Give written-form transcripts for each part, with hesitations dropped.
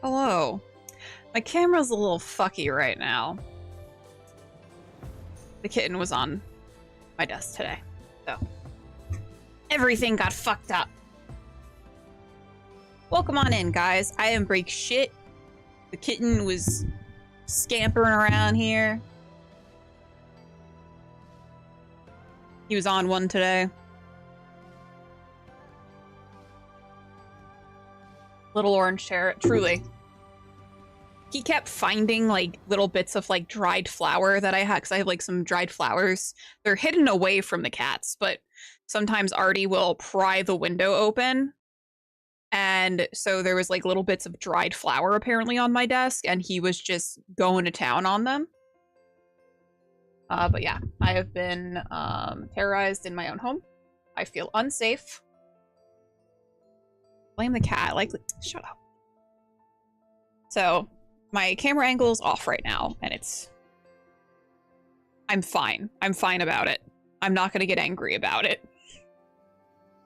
Hello. My camera's a little fucky right now. The kitten was on my desk today, so everything got fucked up. Welcome on in, guys. I didn't break shit. The kitten was scampering around here. He was on one today. Little orange terror, truly. He kept finding like little bits of like dried flour that I had, because I have like some dried flowers. They're hidden away from the cats, but sometimes Artie will pry the window open. And so there was like little bits of dried flour apparently on my desk, and he was just going to town on them. But yeah, I have been terrorized in my own home. I feel unsafe. Blame the cat. Like, shut up. So my camera angle is off right now, and I'm fine. I'm fine about it. I'm not going to get angry about it.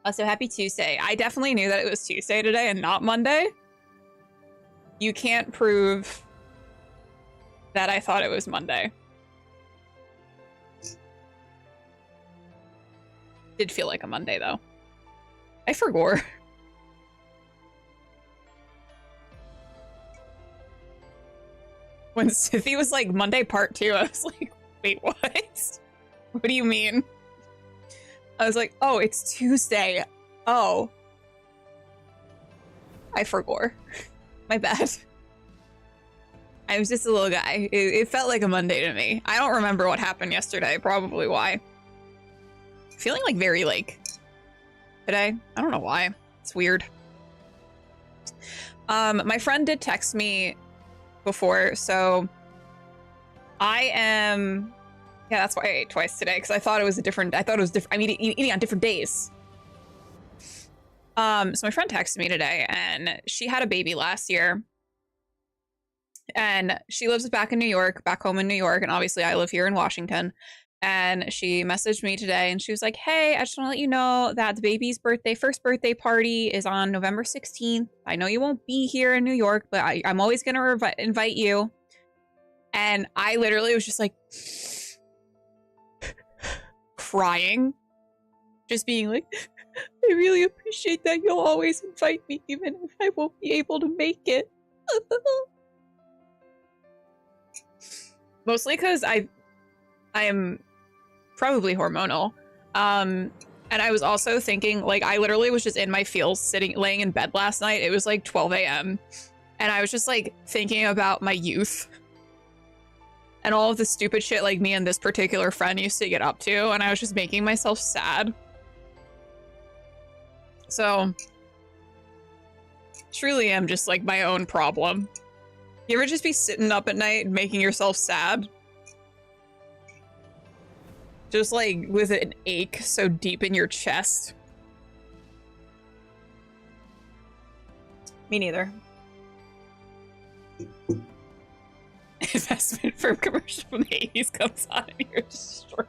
Also, happy Tuesday. I definitely knew that it was Tuesday today and not Monday. You can't prove that I thought it was Monday. Did feel like a Monday, though. I forgot. When Sithy was like, Monday part 2, I was like, wait, what? What do you mean? I was like, oh, it's Tuesday. Oh. I forgot. My bad. I was just a little guy. It felt like a Monday to me. I don't remember what happened yesterday. Probably why. Feeling like very like today. I don't know why. It's weird. My friend did text me before, so I am, yeah, that's why I ate twice today, because I thought it was different. I'm eating on different days. So my friend texted me today, and she had a baby last year, and she lives back in New York, back home in New York, and obviously I live here in Washington. And she messaged me today, and she was like, hey, I just want to let you know that the baby's first birthday party is on November 16th. I know you won't be here in New York, but I'm always going to invite you. And I literally was just like crying, just being like, I really appreciate that you'll always invite me, even if I won't be able to make it. Mostly because I am probably hormonal. And I was also thinking, like, I literally was just in my feels laying in bed last night. It was like 12 a.m. And I was just like thinking about my youth and all of the stupid shit like me and this particular friend used to get up to. And I was just making myself sad. So truly am just like my own problem. You ever just be sitting up at night and making yourself sad? Just like with an ache so deep in your chest. Me neither. Investment firm commercial from the 80s comes on and you're destroyed.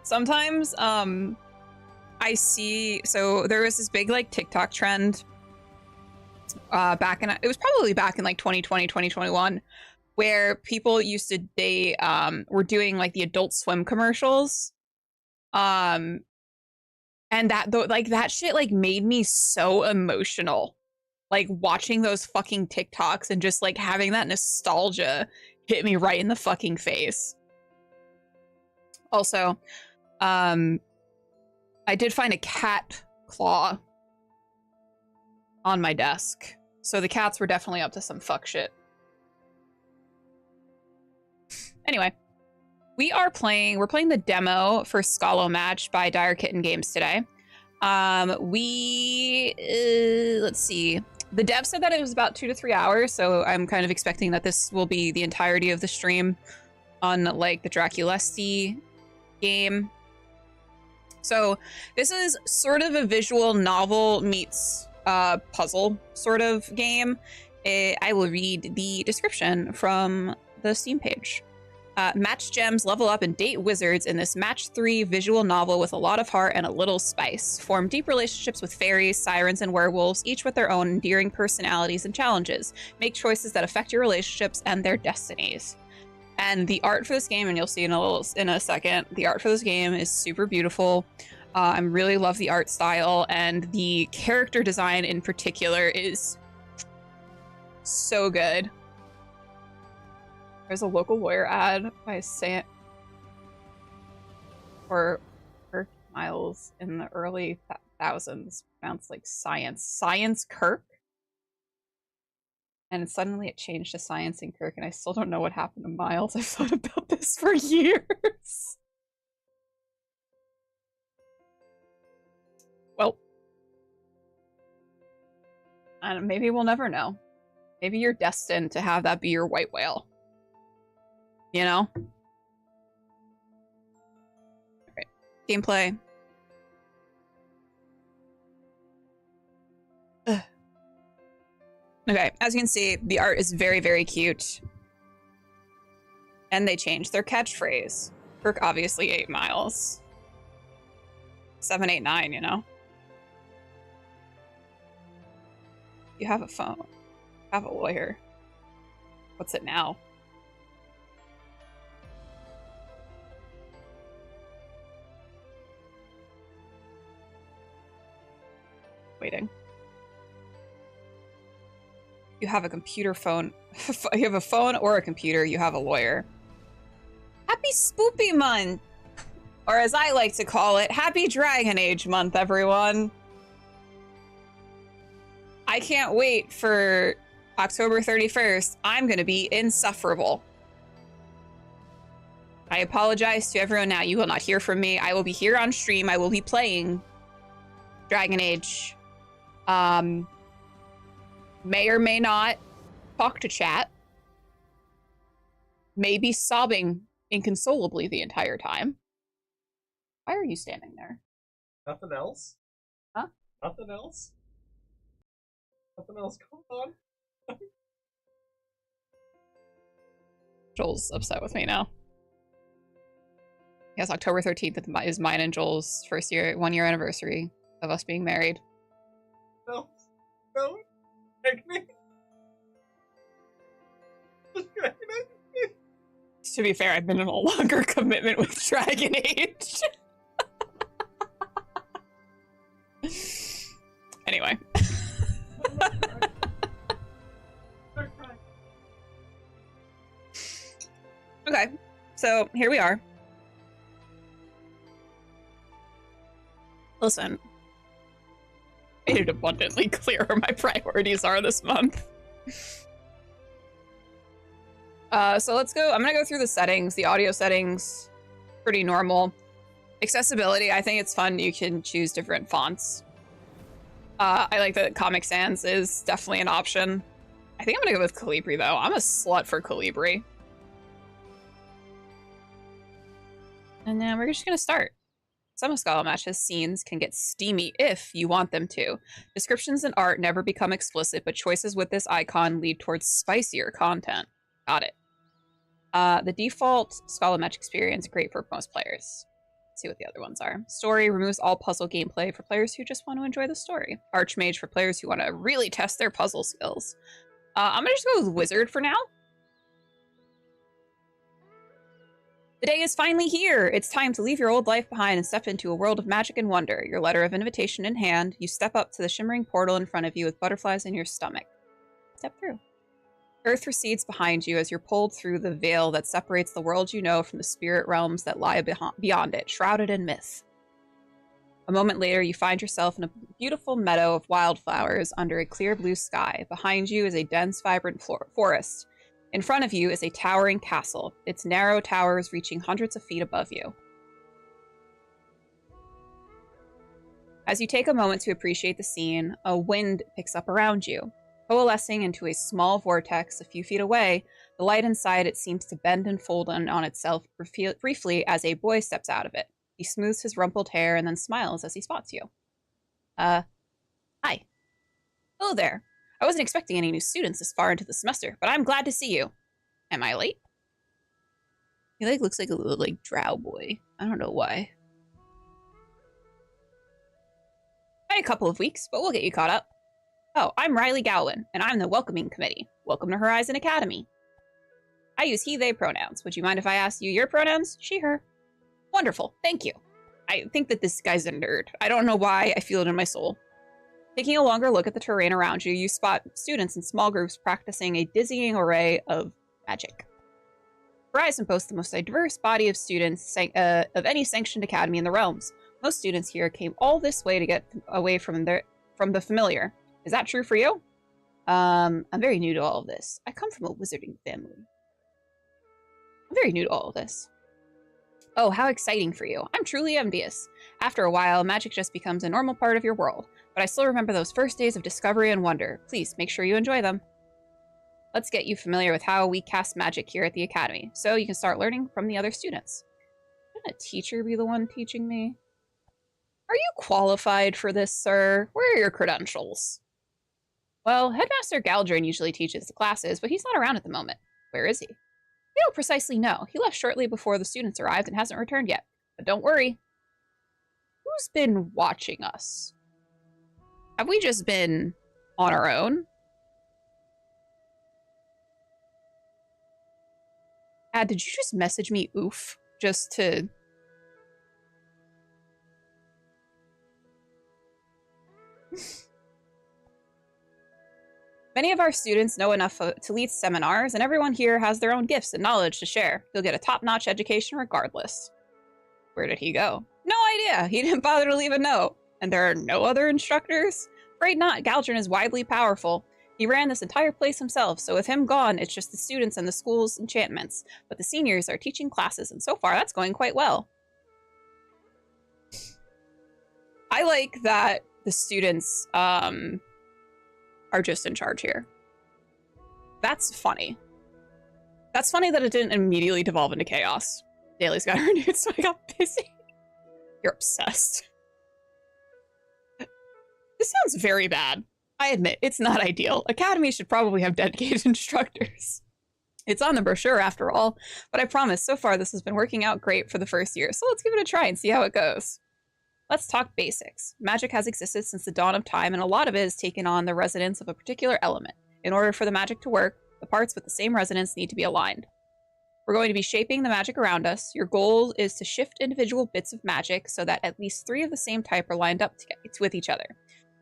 Sometimes I see, so there was this big like TikTok trend it was probably back in like 2020, 2021, where people used to, they were doing like the Adult Swim commercials. And that shit like made me so emotional. Like watching those fucking TikToks and just like having that nostalgia hit me right in the fucking face. Also, I did find a cat claw on my desk. So the cats were definitely up to some fuck shit. Anyway, we're playing the demo for Scholomatch by Dire Kitten Games today. Let's see. The dev said that it was about 2 to 3 hours, so I'm kind of expecting that this will be the entirety of the stream on like the Draculesti game. So this is sort of a visual novel meets puzzle sort of game. I will read the description from the Steam page. Match gems, level up, and date wizards in this match 3 visual novel with a lot of heart and a little spice. Form deep relationships with fairies, sirens, and werewolves, each with their own endearing personalities and challenges. Make choices that affect your relationships and their destinies. And the art for this game, and you'll see in a second, the art for this game is super beautiful. I really love the art style, and the character design in particular is so good. There's a local lawyer ad by for Miles in the early thousands, pronounced like Science Kirk. And suddenly it changed to Science and Kirk, and I still don't know what happened to Miles. I've thought about this for years. Well, and maybe we'll never know. Maybe you're destined to have that be your white whale. You know? Alright. Gameplay. Ugh. Okay, as you can see, the art is very, very cute. And they changed their catchphrase. Kirk obviously 8 miles. 7, 8, 9, you know? You have a phone. You have a lawyer. What's it now? Waiting. You have a computer phone. You have a phone or a computer. You have a lawyer. Happy Spoopy Month! Or as I like to call it, Happy Dragon Age Month, everyone. I can't wait for October 31st. I'm going to be insufferable. I apologize to everyone now. You will not hear from me. I will be here on stream. I will be playing Dragon Age. May or may not talk to chat. Maybe sobbing inconsolably the entire time. Why are you standing there? Nothing else? Huh? Nothing else? Nothing else going on? Joel's upset with me now. Yes, October 13th is mine and Joel's 1-year anniversary of us being married. No. No. Take me. To be fair, I've been in a longer commitment with Dragon Age. Anyway. Okay, so here we are. Listen, I made it abundantly clear where my priorities are this month. So let's go. I'm gonna go through the settings. The audio settings, pretty normal. Accessibility, I think it's fun. You can choose different fonts. I like that Comic Sans is definitely an option. I think I'm gonna go with Calibri though. I'm a slut for Calibri. And then we're just gonna start. Some of Scholomatch's scenes can get steamy if you want them to. Descriptions and art never become explicit, but choices with this icon lead towards spicier content. Got it. The default Scholomatch experience, great for most players. Let's see what the other ones are. Story removes all puzzle gameplay for players who just want to enjoy the story. Archmage for players who want to really test their puzzle skills. I'm gonna just go with Wizard for now. The day is finally here! It's time to leave your old life behind and step into a world of magic and wonder. Your letter of invitation in hand, you step up to the shimmering portal in front of you with butterflies in your stomach. Step through. Earth recedes behind you as you're pulled through the veil that separates the world you know from the spirit realms that lie beyond it, shrouded in myth. A moment later, you find yourself in a beautiful meadow of wildflowers under a clear blue sky. Behind you is a dense, vibrant forest. In front of you is a towering castle, its narrow towers reaching hundreds of feet above you. As you take a moment to appreciate the scene, a wind picks up around you. Coalescing into a small vortex a few feet away, the light inside it seems to bend and fold on itself briefly as a boy steps out of it. He smooths his rumpled hair and then smiles as he spots you. Hi. Hello there. I wasn't expecting any new students this far into the semester, but I'm glad to see you. Am I late? He like looks like a little like drow boy. I don't know why. By a couple of weeks, but we'll get you caught up. Oh, I'm Riley Gowan, and I'm the Welcoming Committee. Welcome to Horizon Academy. I use he, they pronouns. Would you mind if I asked you your pronouns? She, her. Wonderful, thank you. I think that this guy's a nerd. I don't know why, I feel it in my soul. Taking a longer look at the terrain around you, you spot students in small groups practicing a dizzying array of magic. Horizon boasts the most diverse body of students of any sanctioned academy in the realms. Most students here came all this way to get away from the familiar. Is that true for you? I'm very new to all of this. I come from a wizarding family. I'm very new to all of this. Oh, how exciting for you. I'm truly envious. After a while, magic just becomes a normal part of your world. But I still remember those first days of discovery and wonder. Please, make sure you enjoy them. Let's get you familiar with how we cast magic here at the academy, so you can start learning from the other students. Shouldn't a teacher be the one teaching me? Are you qualified for this, sir? Where are your credentials? Well, Headmaster Galdrin usually teaches the classes, but he's not around at the moment. Where is he? We don't precisely know. He left shortly before the students arrived and hasn't returned yet. But don't worry. Who's been watching us? Have we just been on our own? Did you just message me oof? Just to... Many of our students know enough to lead seminars, and everyone here has their own gifts and knowledge to share. You'll get a top-notch education regardless. Where did he go? No idea. He didn't bother to leave a note. And there are no other instructors? Afraid not. Galdrin is widely powerful. He ran this entire place himself, so with him gone, it's just the students and the school's enchantments. But the seniors are teaching classes, and so far, that's going quite well. I like that the students are just in charge here. That's funny. That's funny that it didn't immediately devolve into chaos. Daly's got her nude, so I got busy. You're obsessed. This sounds very bad. I admit, it's not ideal. Academies should probably have dedicated instructors. It's on the brochure after all, but I promise, so far this has been working out great for the first year, so let's give it a try and see how it goes. Let's talk basics. Magic has existed since the dawn of time, and a lot of it has taken on the resonance of a particular element. In order for the magic to work, the parts with the same resonance need to be aligned. We're going to be shaping the magic around us. Your goal is to shift individual bits of magic so that at least 3 of the same type are lined up with each other.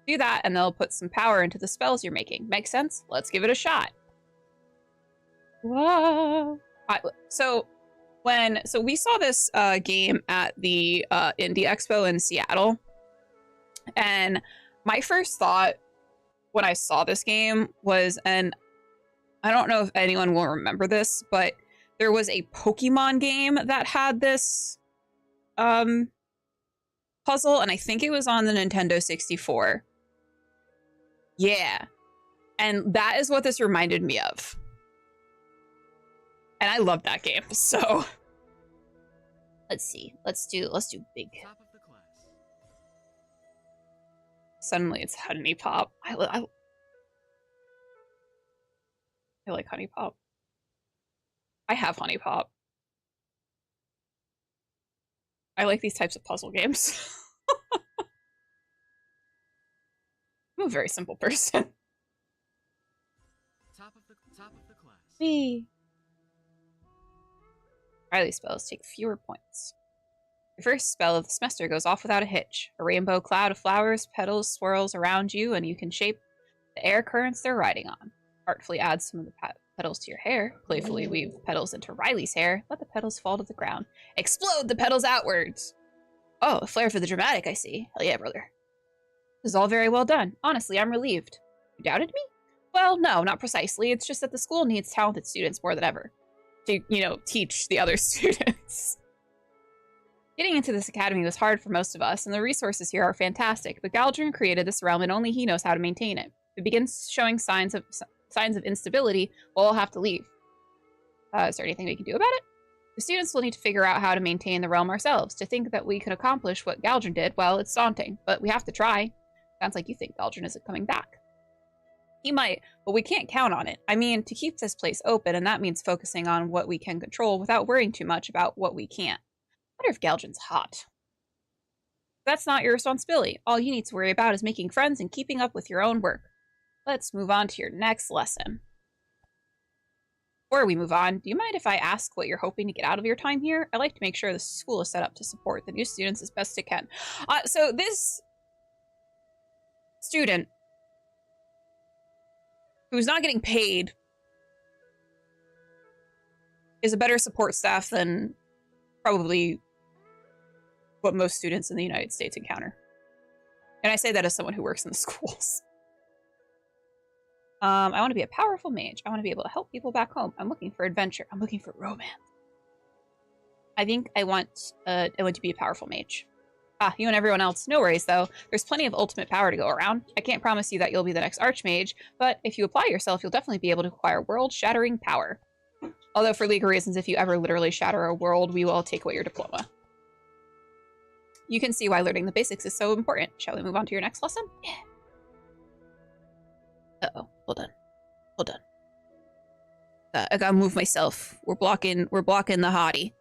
Do that, and they'll put some power into the spells you're making. Make sense? Let's give it a shot. Whoa. So we saw this game at the Indie Expo in Seattle, and my first thought when I saw this game was, and I don't know if anyone will remember this, but there was a Pokemon game that had this puzzle, and I think it was on the Nintendo 64. Yeah. And that is what this reminded me of. And I love that game, so let's see. Let's do big. Top of the class. Suddenly it's Honey Pop. I like Honey Pop. I have Honey Pop. I like these types of puzzle games. I'm a very simple person. Top of the class. Me. Riley spells take fewer points. Your first spell of the semester goes off without a hitch. A rainbow cloud of flowers, petals swirls around you, and you can shape the air currents they're riding on. Artfully add some of the petals to your hair. Playfully weave petals into Riley's hair. Let the petals fall to the ground. Explode the petals outwards! Oh, a flair for the dramatic, I see. Hell yeah, brother. This is all very well done. Honestly, I'm relieved. You doubted me? Well, no, not precisely. It's just that the school needs talented students more than ever. To, teach the other students. Getting into this academy was hard for most of us, and the resources here are fantastic, but Galdrin created this realm and only he knows how to maintain it. If it begins showing signs of instability, we'll all have to leave. Is there anything we can do about it? The students will need to figure out how to maintain the realm ourselves. To think that we could accomplish what Galdrin did, well, it's daunting, but we have to try. Sounds like you think Galdrin isn't coming back. He might, but we can't count on it. I mean, to keep this place open, and that means focusing on what we can control without worrying too much about what we can't. I wonder if Galgen's hot. That's not your responsibility. All you need to worry about is making friends and keeping up with your own work. Let's move on to your next lesson. Before we move on, do you mind if I ask what you're hoping to get out of your time here? I like to make sure the school is set up to support the new students as best it can. So this student who's not getting paid is a better support staff than probably what most students in the United States encounter. And I say that as someone who works in the schools. I want to be a powerful mage. I want to be able to help people back home. I'm looking for adventure. I'm looking for romance. I think I want to be a powerful mage. You and everyone else. No worries, though. There's plenty of ultimate power to go around. I can't promise you that you'll be the next archmage, but if you apply yourself, you'll definitely be able to acquire world-shattering power. Although, for legal reasons, if you ever literally shatter a world, we will take away your diploma. You can see why learning the basics is so important. Shall we move on to your next lesson? Yeah. Uh-oh. Hold on. Hold on. I gotta move myself. We're blocking the hottie.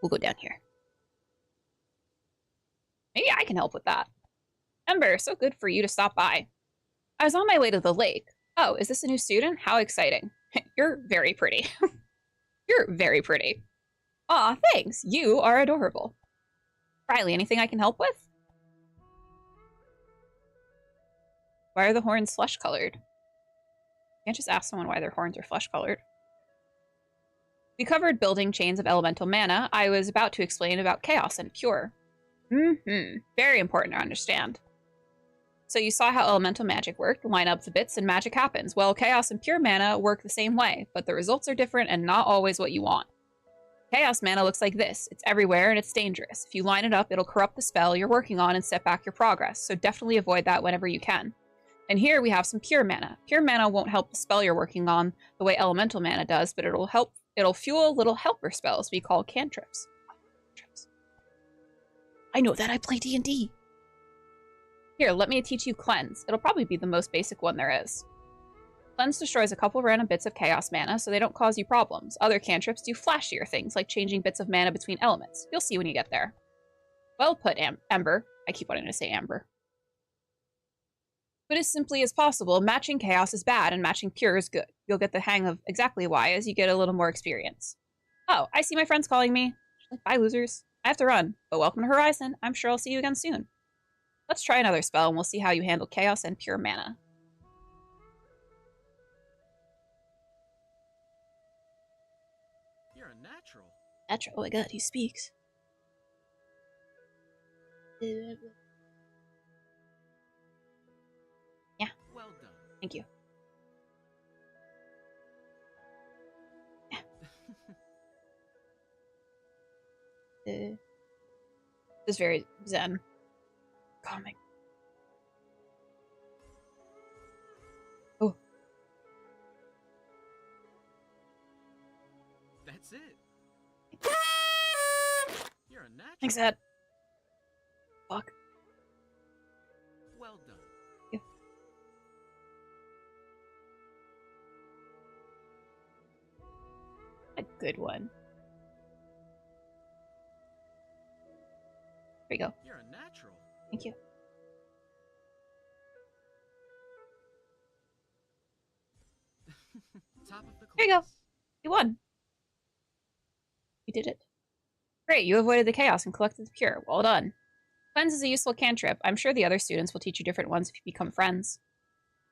We'll go down here. Maybe I can help with that. Ember, so good for you to stop by. I was on my way to the lake. Oh, is this a new student? How exciting. You're very pretty. You're very pretty. Aw, thanks. You are adorable. Riley, anything I can help with? Why are the horns flesh-colored? You can't just ask someone why their horns are flesh-colored. We covered building chains of elemental mana. I was about to explain about chaos and pure. Very important to understand. So you saw how elemental magic worked. Line up the bits and magic happens. Well, chaos and pure mana work the same way, but the results are different and not always what you want. Chaos mana looks like this. It's everywhere and it's dangerous. If you line it up, it'll corrupt the spell you're working on and set back your progress, so definitely avoid that whenever you can. And here we have some pure mana. Pure mana won't help the spell you're working on the way elemental mana does, but it'll fuel little helper spells we call cantrips. I know that, I play D&D. Here, let me teach you Cleanse. It'll probably be the most basic one there is. Cleanse destroys a couple random bits of chaos mana, so they don't cause you problems. Other cantrips do flashier things, like changing bits of mana between elements. You'll see when you get there. Well put, Ember. I keep wanting to say Amber. But as simply as possible, matching chaos is bad and matching pure is good. You'll get the hang of exactly why as you get a little more experience. Oh, I see my friends calling me. Bye, losers. I have to run, but welcome to Horizon. I'm sure I'll see you again soon. Let's try another spell and we'll see how you handle chaos and pure mana. You're a natural. Natural? Oh my god, he speaks. Yeah. Well done. Thank you. This is very zen. Calming. Oh. That's it. You're a natural. Thanks, Ed. Fuck. Well done. Yeah. A good one. There you go. You're a natural. Thank you. Top of the class. There you go. You won. You did it. Great, you avoided the chaos and collected the pure. Well done. Cleanse is a useful cantrip. I'm sure the other students will teach you different ones if you become friends.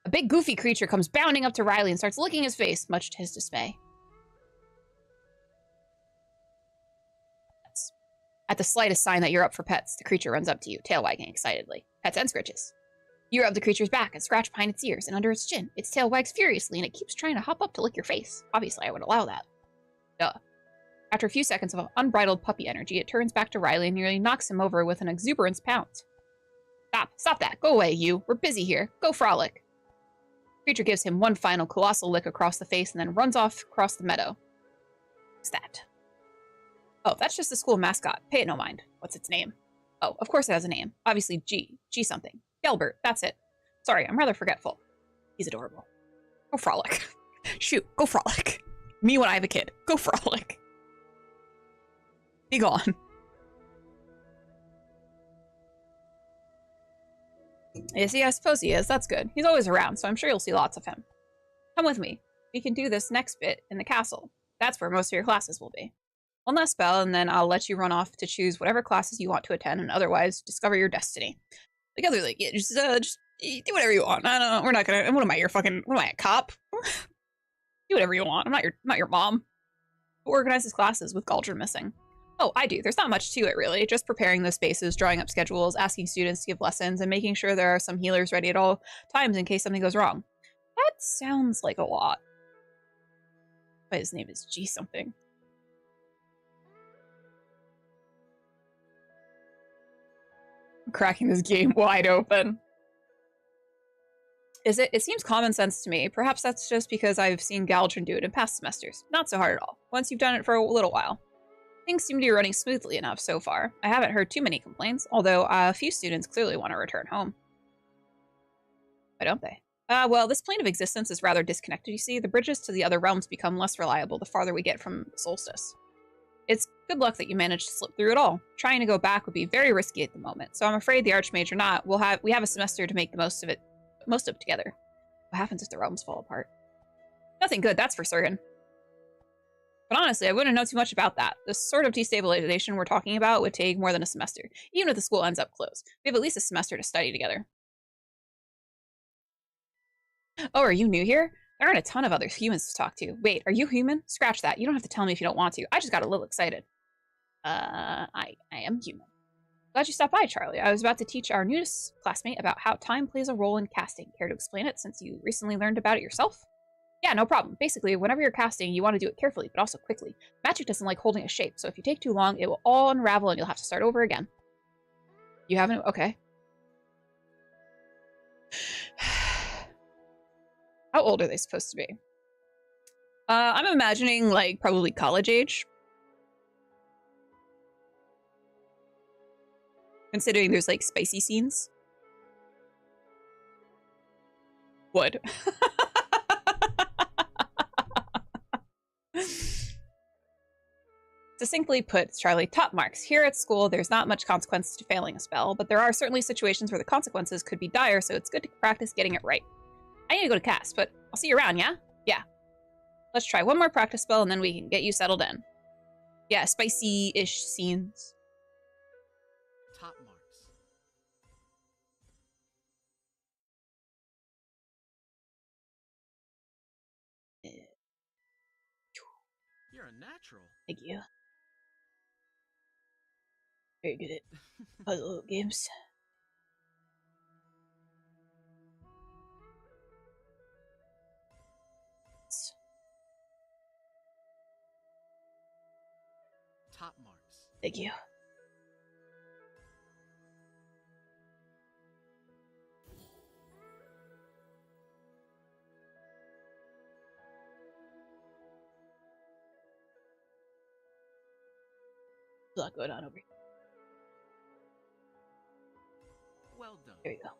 A big goofy creature comes bounding up to Riley and starts licking his face, much to his dismay. At the slightest sign that you're up for pets, the creature runs up to you, tail wagging excitedly. Pets and scritches. You rub the creature's back and scratch behind its ears and under its chin. Its tail wags furiously and it keeps trying to hop up to lick your face. Obviously, I would allow that. Duh. After a few seconds of unbridled puppy energy, it turns back to Riley and nearly knocks him over with an exuberance pounce. Stop that. Go away, you. We're busy here. Go frolic. The creature gives him one final colossal lick across the face and then runs off across the meadow. What's that? Oh, that's just the school mascot. Pay it no mind. What's its name? Oh, of course it has a name. Obviously G something. Gelbert, that's it. Sorry, I'm rather forgetful. He's adorable. Go frolic. Shoot, go frolic. Me when I have a kid. Go frolic. Be gone. You see, I suppose he is. That's good. He's always around, so I'm sure you'll see lots of him. Come with me. We can do this next bit in the castle. That's where most of your classes will be. One last spell, and then I'll let you run off to choose whatever classes you want to attend, and otherwise discover your destiny. Like other, like, yeah, just do whatever you want. I don't know. We're not gonna. What am I? Your fucking? What am I? A cop? Do whatever you want. I'm not your mom. Who organizes classes with Galdron missing? Oh, I do. There's not much to it, really. Just preparing the spaces, drawing up schedules, asking students to give lessons, and making sure there are some healers ready at all times in case something goes wrong. That sounds like a lot. But his name is G something. I'm cracking this game wide open. It seems common sense to me. Perhaps that's just because I've seen Galdron do it in past semesters. Not so hard at all, once you've done it for a little while. Things seem to be running smoothly enough so far. I haven't heard too many complaints, although a few students clearly want to return home. Why don't they? Well, this plane of existence is rather disconnected, you see. The bridges to the other realms become less reliable the farther we get from the solstice. It's good luck that you managed to slip through it all. Trying to go back would be very risky at the moment, so I'm afraid the Archmage or not, we have a semester to make the most of it together. What happens if the realms fall apart? Nothing good, that's for certain. But honestly, I wouldn't know too much about that. The sort of destabilization we're talking about would take more than a semester, even if the school ends up closed. We have at least a semester to study together. Oh, are you new here? There aren't a ton of other humans to talk to. Wait, are you human? Scratch that. You don't have to tell me if you don't want to. I just got a little excited. I am human. Glad you stopped by, Charlie. I was about to teach our newest classmate about how time plays a role in casting. Care to explain it since you recently learned about it yourself? Yeah, no problem. Basically, whenever you're casting, you want to do it carefully, but also quickly. Magic doesn't like holding a shape, so if you take too long, it will all unravel and you'll have to start over again. You haven't? Okay. How old are they supposed to be? I'm imagining, like, probably college age. Considering there's, like, spicy scenes. Would. Succinctly put, Charlie, top marks. Here at school, there's not much consequence to failing a spell, but there are certainly situations where the consequences could be dire, so it's good to practice getting it right. I need to go to cast, but I'll see you around, yeah? Yeah. Let's try one more practice spell, and then we can get you settled in. Yeah, spicy-ish scenes. Top marks. You're a natural. Thank you. Very good at puzzle games. Top marks. Thank you. There's a lot going on over here. Well done. There you go.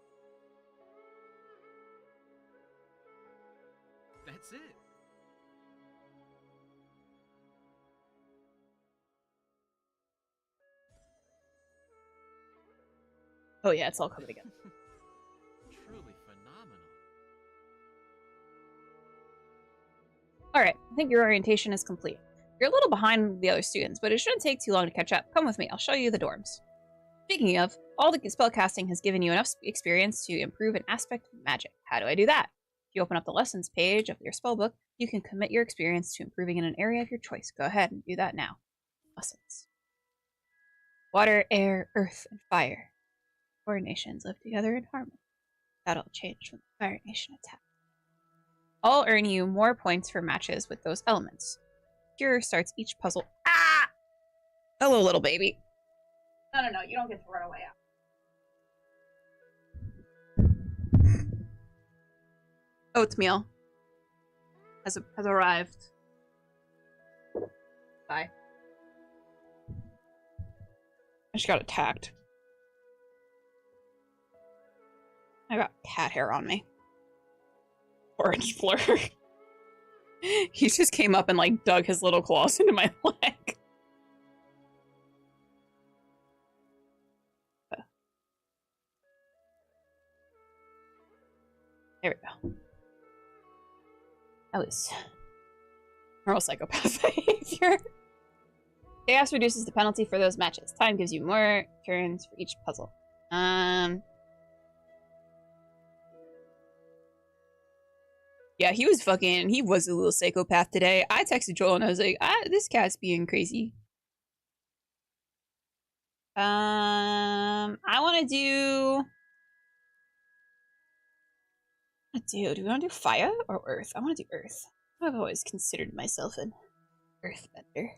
That's it. Oh yeah, it's all coming together. Truly phenomenal. Alright, I think your orientation is complete. You're a little behind the other students, but it shouldn't take too long to catch up. Come with me, I'll show you the dorms. Speaking of, all the spellcasting has given you enough experience to improve an aspect of magic. How do I do that? If you open up the lessons page of your spellbook, you can commit your experience to improving in an area of your choice. Go ahead and do that now. Lessons. Water, air, earth, and fire. Four nations live together in harmony. That'll change when the Fire Nation attacks. I'll earn you more points for matches with those elements. Cure starts each puzzle. Ah! Hello, little baby. No, you don't get to run away out. Oatmeal has arrived. Bye. I just got attacked. I got cat hair on me. Orange blur. He just came up and like dug his little claws into my leg. There we go. That was normal psychopath behavior. Chaos reduces the penalty for those matches. Time gives you more turns for each puzzle. Yeah, he was a little psychopath today. I texted Joel and I was like, this cat's being crazy. I want to do... do we want to do fire or earth? I want to do earth. I've always considered myself an earthbender.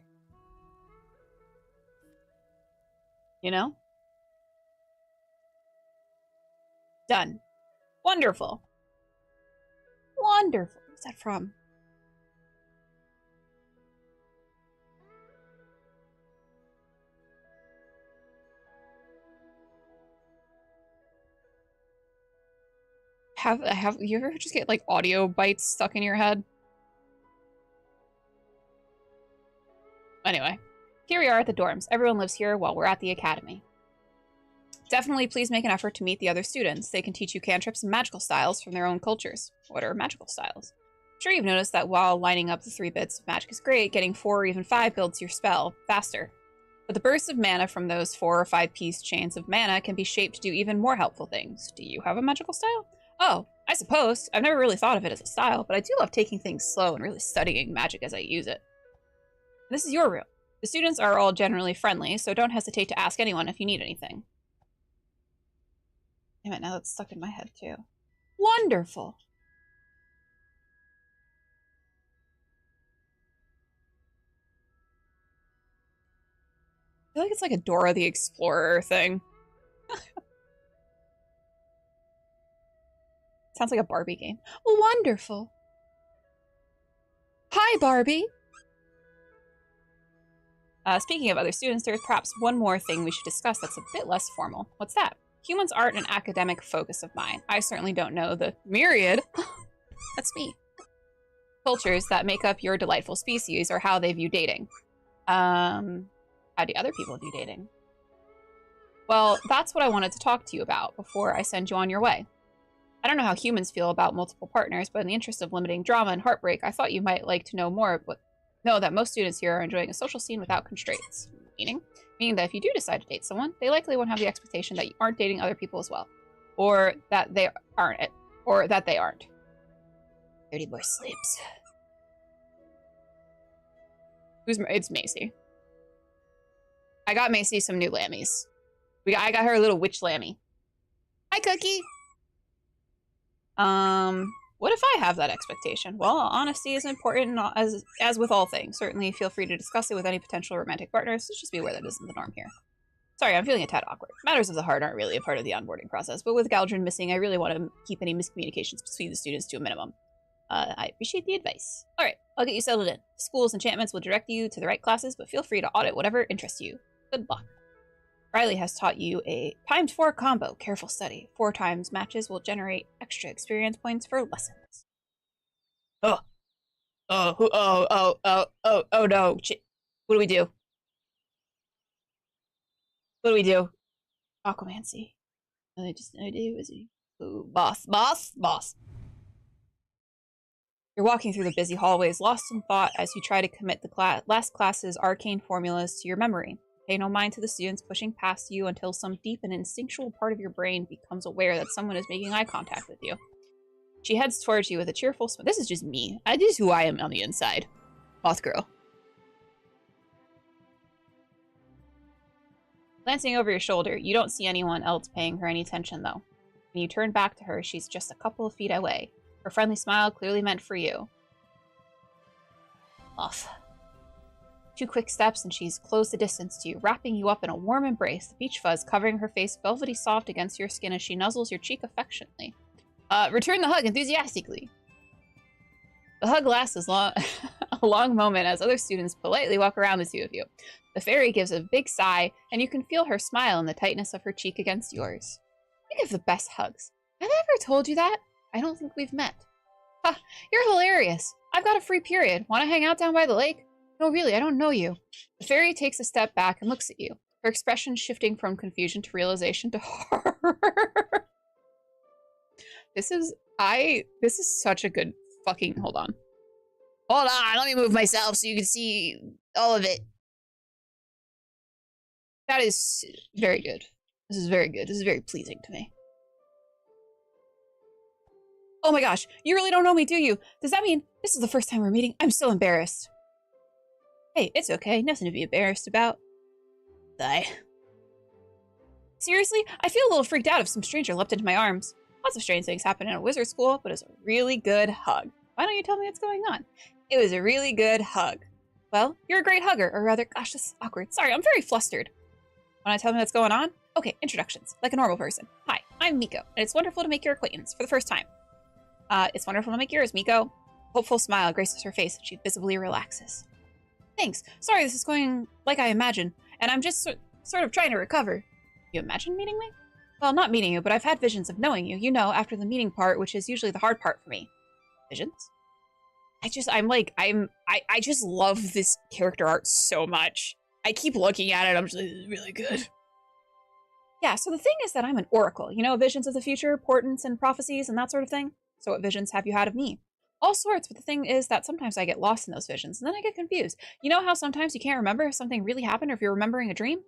You know? Done. Wonderful. Wonderful. What's that from? Have you ever just get like audio bites stuck in your head? Anyway, here we are at the dorms. Everyone lives here while we're at the academy. Definitely please make an effort to meet the other students. They can teach you cantrips and magical styles from their own cultures. What are magical styles? I'm sure you've noticed that while lining up the 3 bits of magic is great, getting 4 or even 5 builds your spell faster. But the bursts of mana from those 4 or 5 piece chains of mana can be shaped to do even more helpful things. Do you have a magical style? Oh, I suppose. I've never really thought of it as a style, but I do love taking things slow and really studying magic as I use it. This is your room. The students are all generally friendly, so don't hesitate to ask anyone if you need anything. Damn it, now that's stuck in my head too. Wonderful! I feel like it's like a Dora the Explorer thing. Sounds like a Barbie game. Wonderful! Hi, Barbie! Speaking of other students, there's perhaps one more thing we should discuss that's a bit less formal. What's that? Humans aren't an academic focus of mine. I certainly don't know the myriad. That's me. Cultures that make up your delightful species or how they view dating. How do other people view dating? Well, that's what I wanted to talk to you about before I send you on your way. I don't know how humans feel about multiple partners, but in the interest of limiting drama and heartbreak, I thought you might like to know more, but know that most students here are enjoying a social scene without constraints. Meaning that if you do decide to date someone, they likely won't have the expectation that you aren't dating other people as well. Or that they aren't. Dirty boy sleeps. It's Macy. I got Macy some new lammies. I got her a little witch lammy. Hi, Cookie! What if I have that expectation? Well, honesty is important as with all things. Certainly feel free to discuss it with any potential romantic partners. Just be aware that isn't the norm here. Sorry, I'm feeling a tad awkward. Matters of the heart aren't really a part of the onboarding process, but with Galdrin missing, I really want to keep any miscommunications between the students to a minimum. I appreciate the advice. Alright, I'll get you settled in. School's enchantments will direct you to the right classes, but feel free to audit whatever interests you. Good luck. Riley has taught you a times 4 combo. Careful study. 4 times matches will generate extra experience points for lessons. Oh no. What do we do? What do we do? Aquamancy. I just no idea. Was he? Ooh, boss. You're walking through the busy hallways, lost in thought as you try to commit the last class's arcane formulas to your memory. Pay no mind to the students pushing past you until some deep and instinctual part of your brain becomes aware that someone is making eye contact with you. She heads towards you with a cheerful smile. This is just me. This is who I am on the inside. Moth girl. Glancing over your shoulder, you don't see anyone else paying her any attention, though. When you turn back to her, she's just a couple of feet away. Her friendly smile clearly meant for you. Off. 2 quick steps, and she's closed the distance to you, wrapping you up in a warm embrace, the peach fuzz covering her face velvety soft against your skin as she nuzzles your cheek affectionately. Return the hug enthusiastically. The hug lasts a long moment as other students politely walk around the 2 of you. The fairy gives a big sigh, and you can feel her smile in the tightness of her cheek against yours. You give the best hugs. Have I ever told you that? I don't think we've met. Ha, you're hilarious. I've got a free period. Want to hang out down by the lake? No, really, I don't know you. The fairy takes a step back and looks at you, her expression shifting from confusion to realization to horror. This is such a good fucking, hold on. Hold on, let me move myself so you can see all of it. That is very good. This is very good. This is very pleasing to me. Oh my gosh, you really don't know me, do you? Does that mean this is the first time we're meeting? I'm so embarrassed. Hey, it's okay. Nothing to be embarrassed about. Die. Seriously, I feel a little freaked out if some stranger leapt into my arms. Lots of strange things happen in a wizard school, but it's a really good hug. Why don't you tell me what's going on? It was a really good hug. Well, you're a great hugger, or rather, gosh, this is awkward. Sorry, I'm very flustered. Want to tell me what's going on? Okay, introductions, like a normal person. Hi, I'm Miko, and it's wonderful to make your acquaintance for the first time. It's wonderful to make yours, Miko. Hopeful smile graces her face, and she visibly relaxes. Thanks. Sorry this is going like I imagined, and I'm just sort of trying to recover. You imagine meeting me? Well, not meeting you, but I've had visions of knowing you, you know, after the meeting part, which is usually the hard part for me. Visions? I just love this character art so much. I keep looking at it, I'm just like, this is really good. Yeah, so the thing is that I'm an oracle, you know, visions of the future, portents and prophecies and that sort of thing. So what visions have you had of me? All sorts, but the thing is that sometimes I get lost in those visions, and then I get confused. You know how sometimes you can't remember if something really happened or if you're remembering a dream?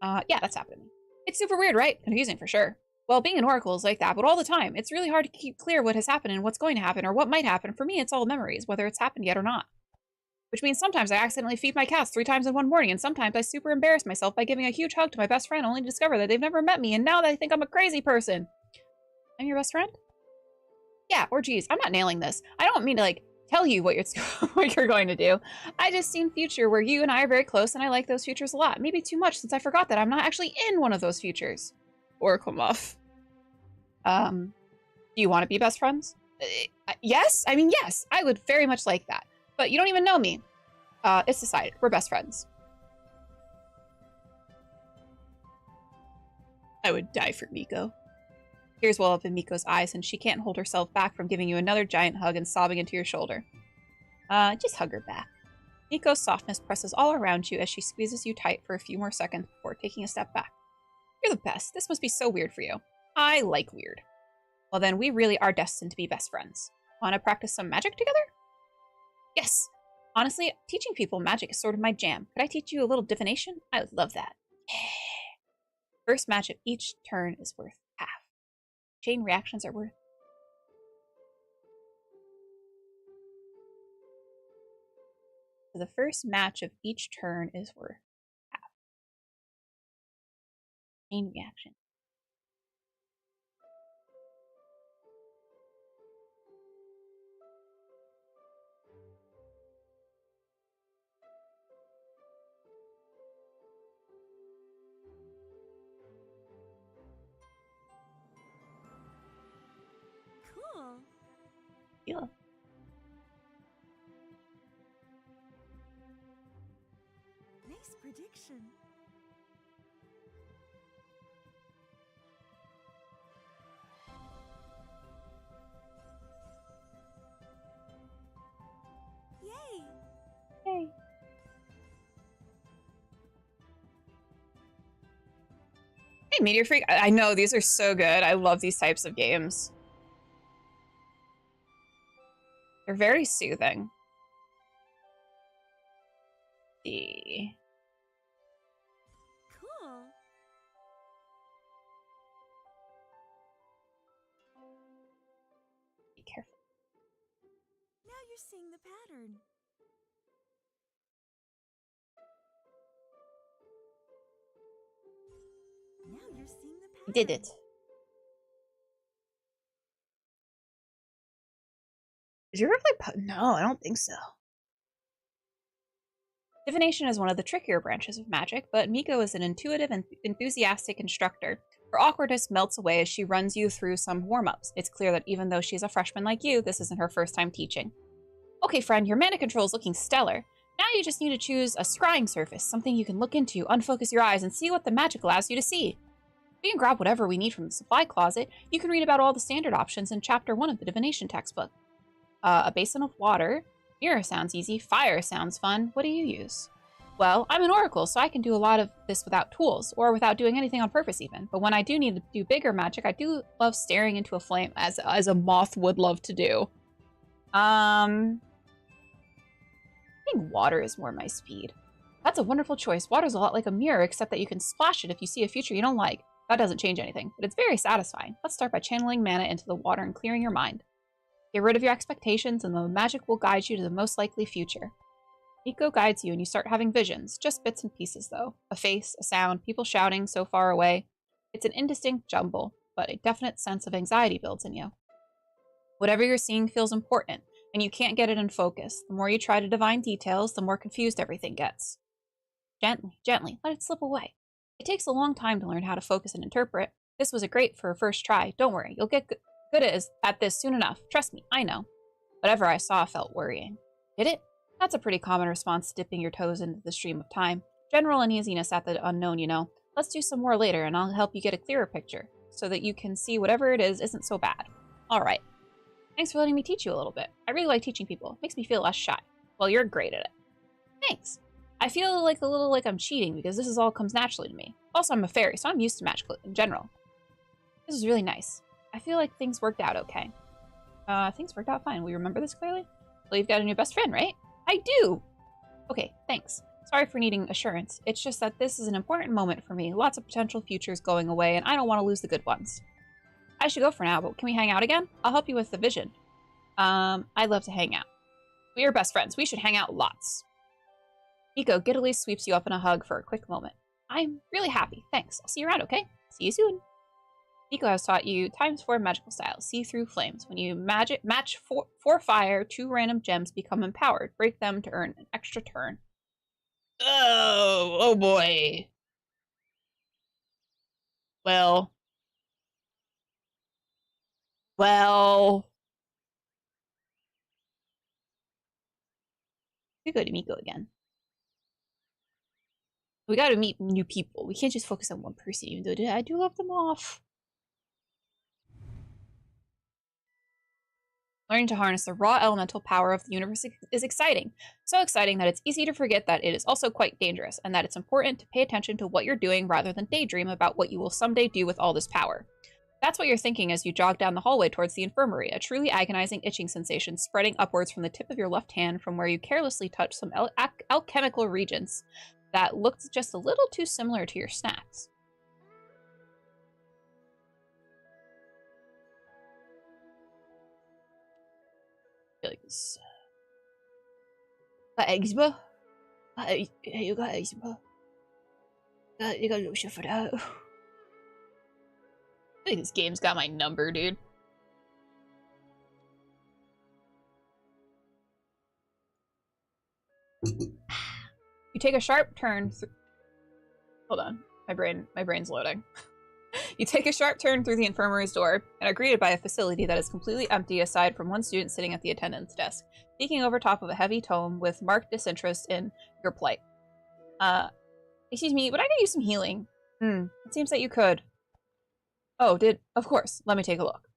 Yeah, that's happened to me. It's super weird, right? Confusing for sure. Well, being an oracle is like that, but all the time. It's really hard to keep clear what has happened and what's going to happen or what might happen. For me, it's all memories, whether it's happened yet or not. Which means sometimes I accidentally feed my cats 3 times in one morning, and sometimes I super embarrass myself by giving a huge hug to my best friend only to discover that they've never met me, and now they think I'm a crazy person. I'm your best friend? Yeah, or geez, I'm not nailing this. I don't mean to, like, tell you what you're going to do. I just seen future where you and I are very close, and I like those futures a lot. Maybe too much since I forgot that I'm not actually in one of those futures. Oracle Muff. Do you want to be best friends? Yes? I mean, yes, I would very much like that. But you don't even know me. It's decided. We're best friends. I would die for Miko. Tears well up in Miko's eyes, and she can't hold herself back from giving you another giant hug and sobbing into your shoulder. Just hug her back. Miko's softness presses all around you as she squeezes you tight for a few more seconds before taking a step back. You're the best. This must be so weird for you. I like weird. Well then, we really are destined to be best friends. Want to practice some magic together? Yes. Honestly, teaching people magic is sort of my jam. Could I teach you a little divination? I would love that. Yeah. First match of each turn is worth half. Chain reactions are worth. So the first match of each turn is worth half. Chain reaction. Cool. Yeah. Nice prediction. Yay! Hey. Hey, Meteor Freak. I know, these are so good. I love these types of games. They're very soothing. See. Cool. Be careful. Now you're seeing the pattern. Now you're seeing the pattern. Did it. Did you ever play No, I don't think so. Divination is one of the trickier branches of magic, but Miko is an intuitive and enthusiastic instructor. Her awkwardness melts away as she runs you through some warm-ups. It's clear that even though she's a freshman like you, this isn't her first time teaching. Okay, friend, your mana control is looking stellar. Now you just need to choose a scrying surface, something you can look into, unfocus your eyes, and see what the magic allows you to see. We can grab whatever we need from the supply closet. You can read about all the standard options in Chapter 1 of the Divination textbook. A basin of water. Mirror sounds easy. Fire sounds fun. What do you use? Well, I'm an oracle, so I can do a lot of this without tools, or without doing anything on purpose even. But when I do need to do bigger magic, I do love staring into a flame, as a moth would love to do. I think water is more my speed. That's a wonderful choice. Water's a lot like a mirror, except that you can splash it if you see a future you don't like. That doesn't change anything, but it's very satisfying. Let's start by channeling mana into the water and clearing your mind. Get rid of your expectations, and the magic will guide you to the most likely future. Nico guides you, and you start having visions. Just bits and pieces, though. A face, a sound, people shouting so far away. It's an indistinct jumble, but a definite sense of anxiety builds in you. Whatever you're seeing feels important, and you can't get it in focus. The more you try to divine details, the more confused everything gets. Gently, gently, let it slip away. It takes a long time to learn how to focus and interpret. This was a great for a first try. Don't worry, you'll get good at this soon enough. Trust me, I know. Whatever I saw felt worrying. Did it? That's a pretty common response to dipping your toes into the stream of time. General uneasiness at the unknown, you know. Let's do some more later, and I'll help you get a clearer picture, so that you can see whatever it is isn't so bad. Alright. Thanks for letting me teach you a little bit. I really like teaching people. It makes me feel less shy. Well, you're great at it. Thanks. I feel like a little like I'm cheating, because this all comes naturally to me. Also, I'm a fairy, so I'm used to magic in general. This is really nice. I feel like things worked out okay. Things worked out fine. We remember this clearly? Well, you've got a new best friend, right? I do! Okay, thanks. Sorry for needing assurance. It's just that this is an important moment for me. Lots of potential futures going away, and I don't want to lose the good ones. I should go for now, but can we hang out again? I'll help you with the vision. I'd love to hang out. We are best friends. We should hang out lots. Nico giddily sweeps you up in a hug for a quick moment. I'm really happy. Thanks. I'll see you around, okay? See you soon. Nico has taught you ×4 magical styles. See through flames. When you match 4 fire, 2 random gems become empowered. Break them to earn an extra turn. Oh boy. Well. We go to Miko again. We gotta meet new people. We can't just focus on one person, even though I do love them off. Learning to harness the raw elemental power of the universe is exciting. So exciting that it's easy to forget that it is also quite dangerous, and that it's important to pay attention to what you're doing rather than daydream about what you will someday do with all this power. That's what you're thinking as you jog down the hallway towards the infirmary, a truly agonizing itching sensation spreading upwards from the tip of your left hand from where you carelessly touch some alchemical regents that looked just a little too similar to your snaps. I feel like this. Got eczema? You got eczema? You got lotion for that? I think this game's got my number, dude. You take a sharp turn. Hold on, my brain's loading. You take a sharp turn through the infirmary's door and are greeted by a facility that is completely empty aside from one student sitting at the attendant's desk, speaking over top of a heavy tome with marked disinterest in your plight. Excuse me, would I get you some healing? It seems that you could. Oh, of course, let me take a look.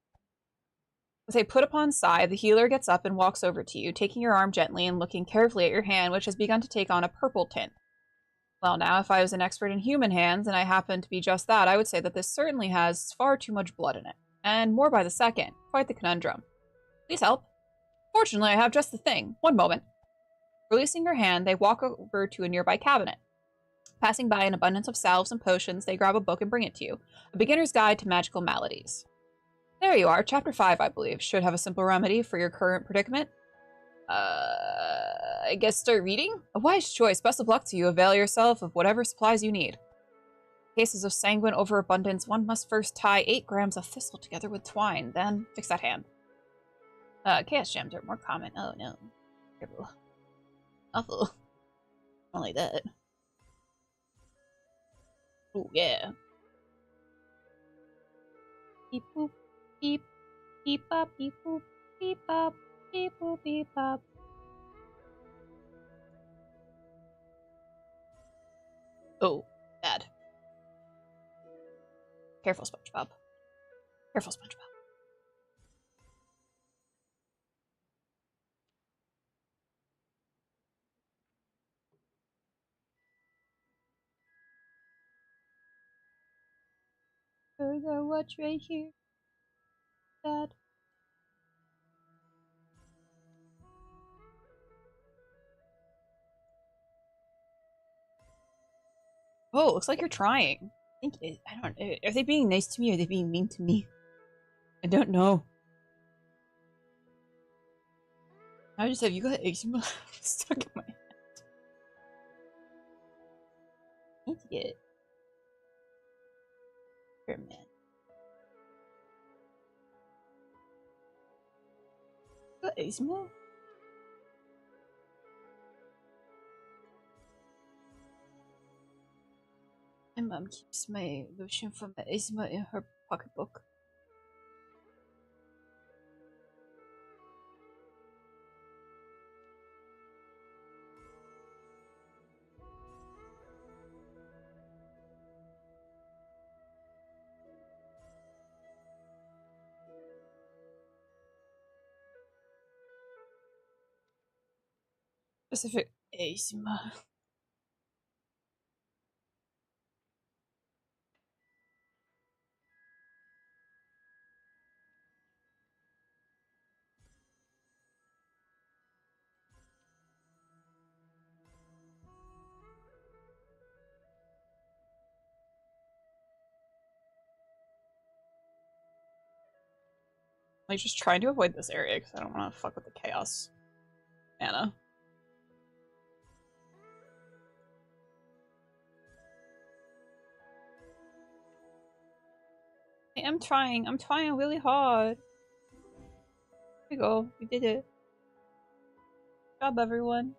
With a put-upon sigh, the healer gets up and walks over to you, taking your arm gently and looking carefully at your hand, which has begun to take on a purple tint. Well, now, if I was an expert in human hands, and I happen to be just that, I would say that this certainly has far too much blood in it. And more by the second. Quite the conundrum. Please help. Fortunately, I have just the thing. One moment. Releasing your hand, they walk over to a nearby cabinet. Passing by an abundance of salves and potions, they grab a book and bring it to you. A Beginner's Guide to Magical Maladies. There you are. Chapter 5, I believe. Should have a simple remedy for your current predicament. I guess start reading? A wise choice. Best of luck to you. Avail yourself of whatever supplies you need. Cases of sanguine overabundance, one must first tie 8 grams of thistle together with twine, then fix that hand. Chaos gems are more common. Oh no. Terrible. Awful. Not like that. Oh yeah. Beep boop, beep, beep bop, beep boop, beep bop, beep boop, beep bop. Oh, bad. Careful, SpongeBob. Careful, SpongeBob. Watch right here. Dad. Oh, looks like you're trying. I don't know. Are they being nice to me or are they being mean to me? I don't know. I just have you got eczema stuck in my head. I need to get here, man. You got eczema? My mom keeps my lotion for my eczema in her pocketbook. Specific eczema. I'm just trying to avoid this area because I don't want to fuck with the chaos. Anna. I'm trying really hard. There we go. We did it. Good job, everyone.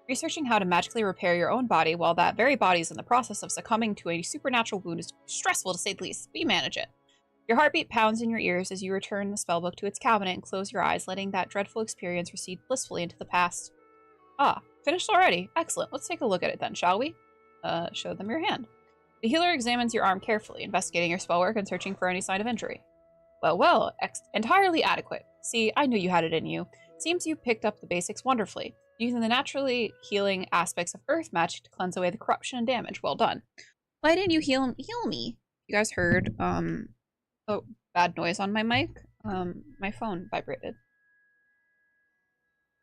Researching how to magically repair your own body while that very body is in the process of succumbing to a supernatural wound is stressful to say the least, but you manage it. Your heartbeat pounds in your ears as you return the spellbook to its cabinet and close your eyes, letting that dreadful experience recede blissfully into the past. Ah, finished already. Excellent. Let's take a look at it then, shall we? Show them your hand. The healer examines your arm carefully, investigating your spellwork and searching for any sign of injury. Well, entirely adequate. See, I knew you had it in you. Seems you picked up the basics wonderfully, using the naturally healing aspects of earth magic to cleanse away the corruption and damage. Well done. Why didn't you heal me? You guys heard, oh, bad noise on my mic? My phone vibrated.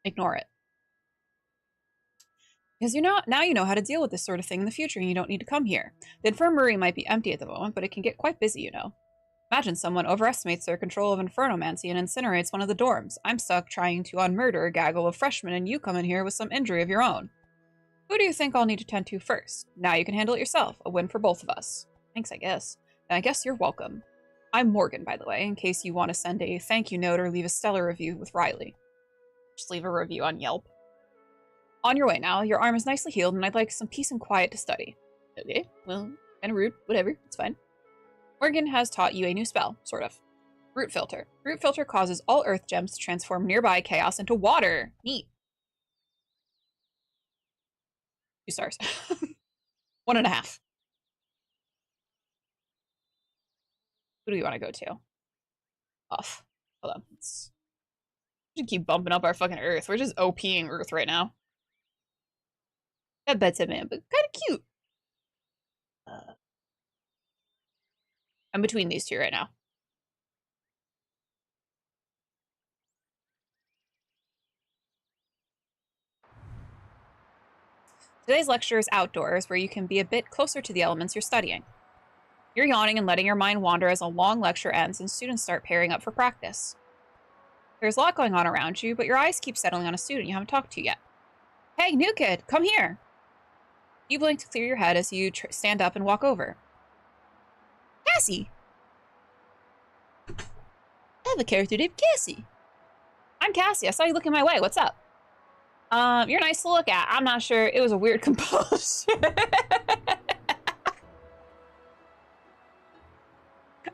Ignore it. Because now you know how to deal with this sort of thing in the future and you don't need to come here. The infirmary might be empty at the moment, but it can get quite busy, you know. Imagine someone overestimates their control of infernomancy and incinerates one of the dorms. I'm stuck trying to unmurder a gaggle of freshmen and you come in here with some injury of your own. Who do you think I'll need to tend to first? Now you can handle it yourself. A win for both of us. Thanks, I guess. And I guess you're welcome. I'm Morgan, by the way, in case you want to send a thank you note or leave a stellar review with Riley. Just leave a review on Yelp. On your way now. Your arm is nicely healed and I'd like some peace and quiet to study. Okay, well, kind of rude. Whatever, it's fine. Morgan has taught you a new spell, sort of. Root Filter. Root Filter causes all earth gems to transform nearby chaos into water. Neat. 2 stars. 1.5. Who do we want to go to? Off. Hold on. Let's just keep bumping up our fucking earth. We're just OPing earth right now. That bet's a man, but kind of cute. I'm between these two right now. Today's lecture is outdoors, where you can be a bit closer to the elements you're studying. You're yawning and letting your mind wander as a long lecture ends and students start pairing up for practice. There's a lot going on around you, but your eyes keep settling on a student you haven't talked to yet. Hey, new kid, come here! You blink to clear your head as you stand up and walk over. Cassie! I have a character named Cassie. I'm Cassie. I saw you looking my way. What's up? You're nice to look at. I'm not sure. It was a weird compulsion.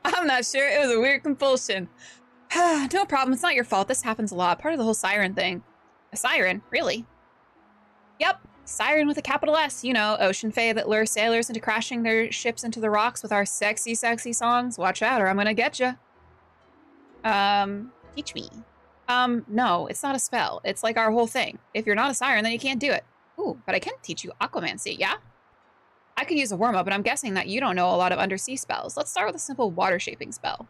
I'm not sure. It was a weird compulsion. No problem. It's not your fault. This happens a lot. Part of the whole siren thing. A siren? Really? Yep. Siren with a capital S. You know, ocean fae that lure sailors into crashing their ships into the rocks with our sexy, sexy songs. Watch out or I'm gonna get ya. Teach me. No, it's not a spell. It's like our whole thing. If you're not a siren, then you can't do it. Ooh, but I can teach you aquamancy, yeah? I could use a warm-up, but I'm guessing that you don't know a lot of undersea spells. Let's start with a simple water-shaping spell.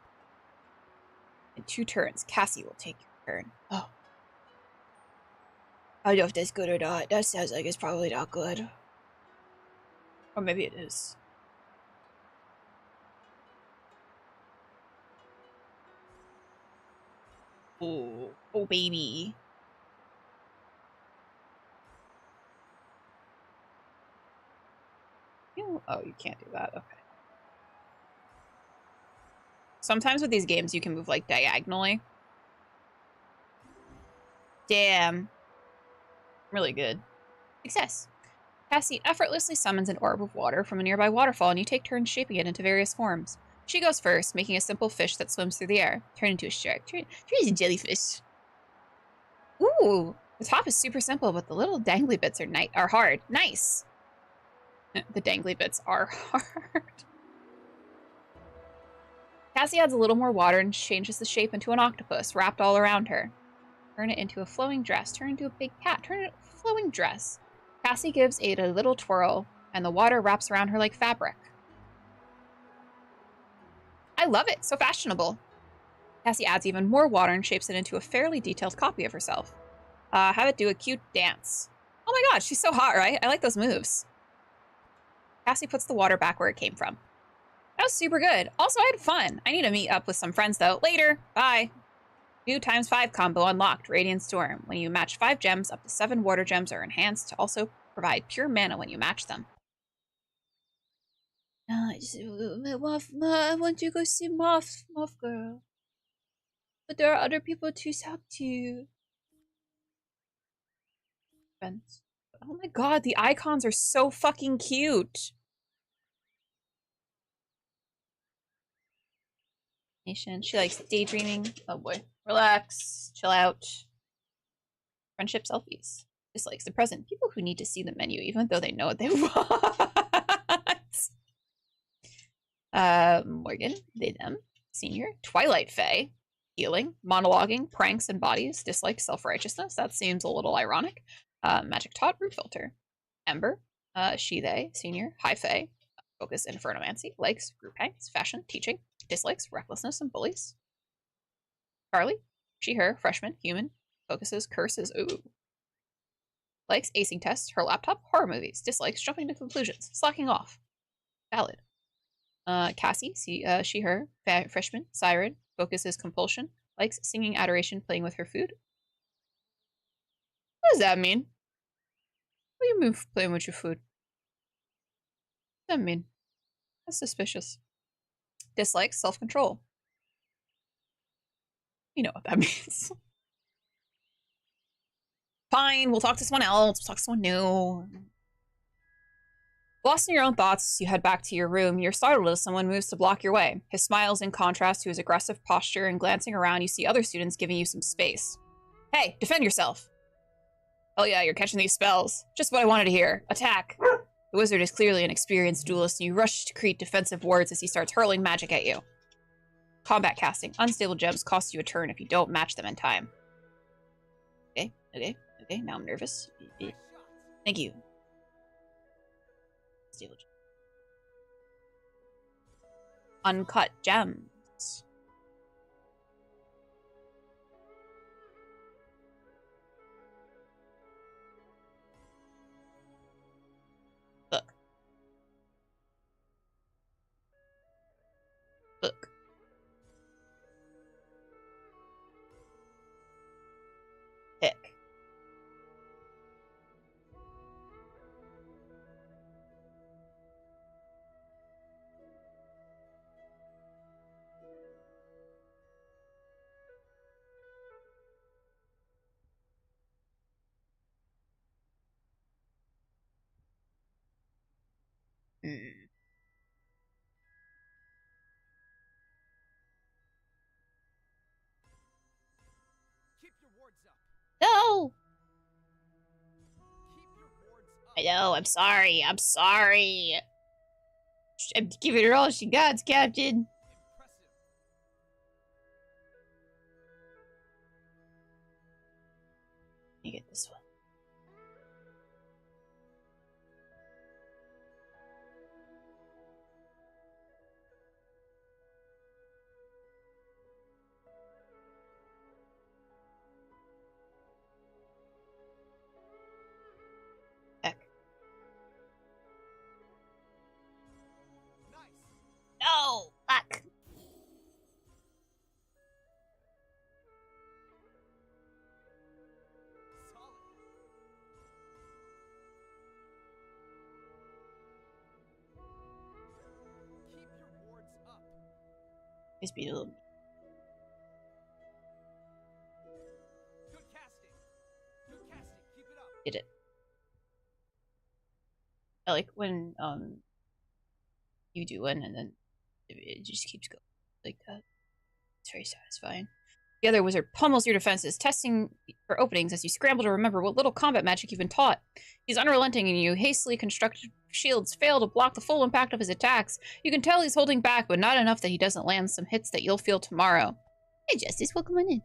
In 2 turns, Cassie will take your turn. Oh. I don't know if that's good or not. That sounds like it's probably not good. Or maybe it is. Oh, oh baby. Oh, you can't do that. Okay. Sometimes with these games, you can move, like, diagonally. Damn. Really good. Success. Cassie effortlessly summons an orb of water from a nearby waterfall, and you take turns shaping it into various forms. She goes first, making a simple fish that swims through the air. Turn into a shark. Turn into a jellyfish. Ooh, the top is super simple, but the little dangly bits are hard. Nice. The dangly bits are hard. Cassie adds a little more water and changes the shape into an octopus wrapped all around her. Turn it into a flowing dress. Turn it into a big cat. Turn it into a flowing dress. Cassie gives Ada a little twirl, and the water wraps around her like fabric. I love it. So fashionable. Cassie adds even more water and shapes it into a fairly detailed copy of herself. Have it do a cute dance. Oh my god, she's so hot, right? I like those moves. Cassie puts the water back where it came from. That was super good. Also, I had fun. I need to meet up with some friends, though. Later. Bye. New ×5 combo unlocked. Radiant Storm. When you match 5 gems, up to 7 water gems are enhanced to also provide pure mana when you match them. I want to go see Moth Girl. But there are other people to talk to. Friends. Oh my god, the icons are so fucking cute. She likes daydreaming. Oh boy. Relax. Chill out. Friendship selfies. Dislikes the present. People who need to see the menu even though they know what they want. Morgan. They, them. Senior. Twilight Fae. Healing. Monologuing. Pranks and bodies. Dislikes self-righteousness. That seems a little ironic. Magic Tot. Root Filter. Ember. She, they. Senior. High Fae. Focus Infernomancy. Likes group hangs. Fashion. Teaching. Dislikes recklessness and bullies. Charlie. She, her. Freshman. Human. Focuses. Curses. Ooh. Likes acing tests. Her laptop. Horror movies. Dislikes jumping to conclusions. Slacking off. Valid. Cassie. She, her. Freshman. Siren. Focuses compulsion. Likes singing adoration. Playing with her food. What does that mean? What do you mean playing with your food? What does that mean? That's suspicious. Dislikes self-control. You know what that means. Fine, we'll talk to someone else. We'll talk to someone new. Lost in your own thoughts, you head back to your room. You're startled as someone moves to block your way. His smile is in contrast to his aggressive posture, and glancing around, you see other students giving you some space. Hey, defend yourself. Oh yeah, you're catching these spells. Just what I wanted to hear. Attack. The wizard is clearly an experienced duelist, and you rush to create defensive words as he starts hurling magic at you. Combat casting. Unstable gems cost you a turn if you don't match them in time. Okay, now I'm nervous. Thank you. Stable gems. Uncut gems. Look. Look. Pick. Mm. Keep your wards up. No! Keep your wards up. I know, I'm sorry. I'm giving her all she got, Captain. Impressive. Let me get this one. It's be a little. Good casting. Good casting. Keep it up. Did it. I like when you do one and then it just keeps going like that. It's very satisfying. The other wizard pummels your defenses, testing for openings as you scramble to remember what little combat magic you've been taught. He's unrelenting, and you hastily constructed shields fail to block the full impact of his attacks. You can tell he's holding back, but not enough that he doesn't land some hits that you'll feel tomorrow. Hey, Justice, welcome on in.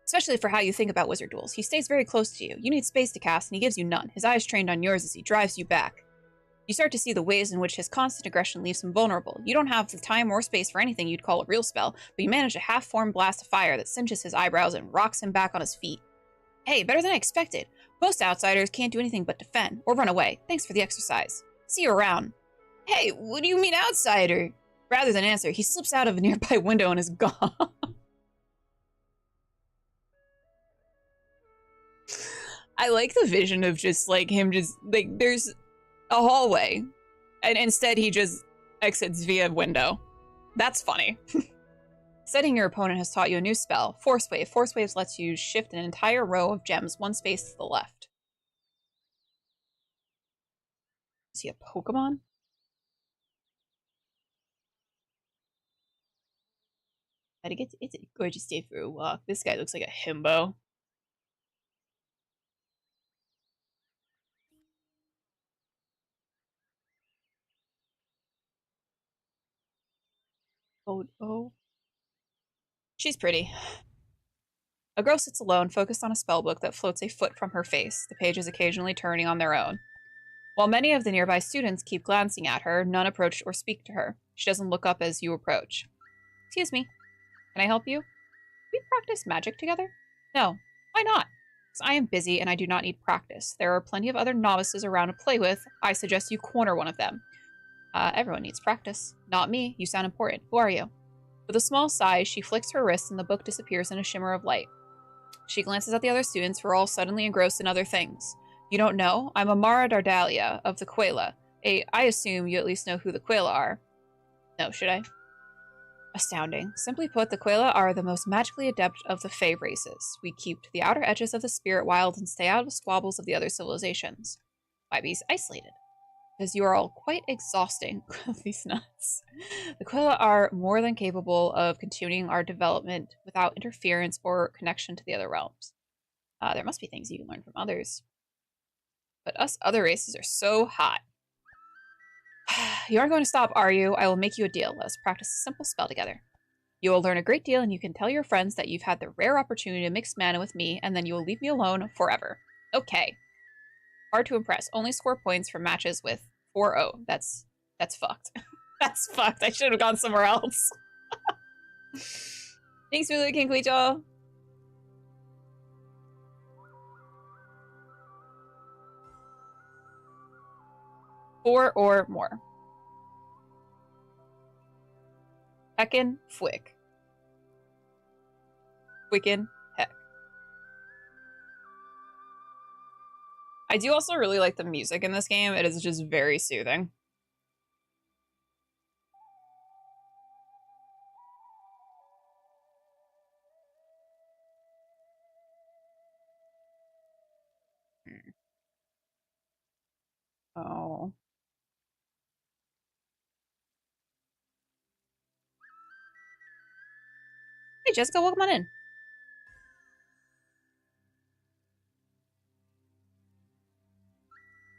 Especially for how you think about wizard duels. He stays very close to you. You need space to cast, and he gives you none. His eyes trained on yours as he drives you back. You start to see the ways in which his constant aggression leaves him vulnerable. You don't have the time or space for anything you'd call a real spell, but you manage a half-formed blast of fire that singes his eyebrows and rocks him back on his feet. Hey, better than I expected. Most outsiders can't do anything but defend, or run away. Thanks for the exercise. See you around. Hey, what do you mean outsider? Rather than answer, he slips out of a nearby window and is gone. I like the vision of just, like, him just, like, there's a hallway, and instead he just exits via window. That's funny. Setting your opponent has taught you a new spell, Force Wave. Force Waves lets you shift an entire row of gems one space to the left. Is he a Pokemon? It's a gorgeous day for a walk. This guy looks like a himbo. Oh. She's pretty. A girl sits alone, focused on a spellbook that floats a foot from her face, the pages occasionally turning on their own. While many of the nearby students keep glancing at her, none approach or speak to her. She doesn't look up as you approach. Excuse me. Can I help you? We practice magic together? No. Why not? Because I am busy and I do not need practice. There are plenty of other novices around to play with. I suggest you corner one of them. Everyone needs practice. Not me. You sound important. Who are you? With a small sigh, she flicks her wrist and the book disappears in a shimmer of light. She glances at the other students who are all suddenly engrossed in other things. You don't know? I'm Amara Dardalia of the Quela. I assume you at least know who the Quela are. No, should I? Astounding. Simply put, the Quela are the most magically adept of the Fae races. We keep to the outer edges of the spirit wild and stay out of squabbles of the other civilizations. Why be isolated? Because you are all quite exhausting. These nuts. The Quilla are more than capable of continuing our development without interference or connection to the other realms. There must be things you can learn from others. But us other races are so hot. You aren't going to stop, are you? I will make you a deal. Let us practice a simple spell together. You will learn a great deal, and you can tell your friends that you've had the rare opportunity to mix mana with me, and then you will leave me alone forever. Okay. Hard to impress. Only score points for matches with 4-0. That's fucked. That's fucked. I should have gone somewhere else. Thanks for looking, Kuicho. Four or more. Heckin' Fwick. Wiccan Heck. I do also really like the music in this game. It is just very soothing. Oh. Hey, Jessica, welcome on in.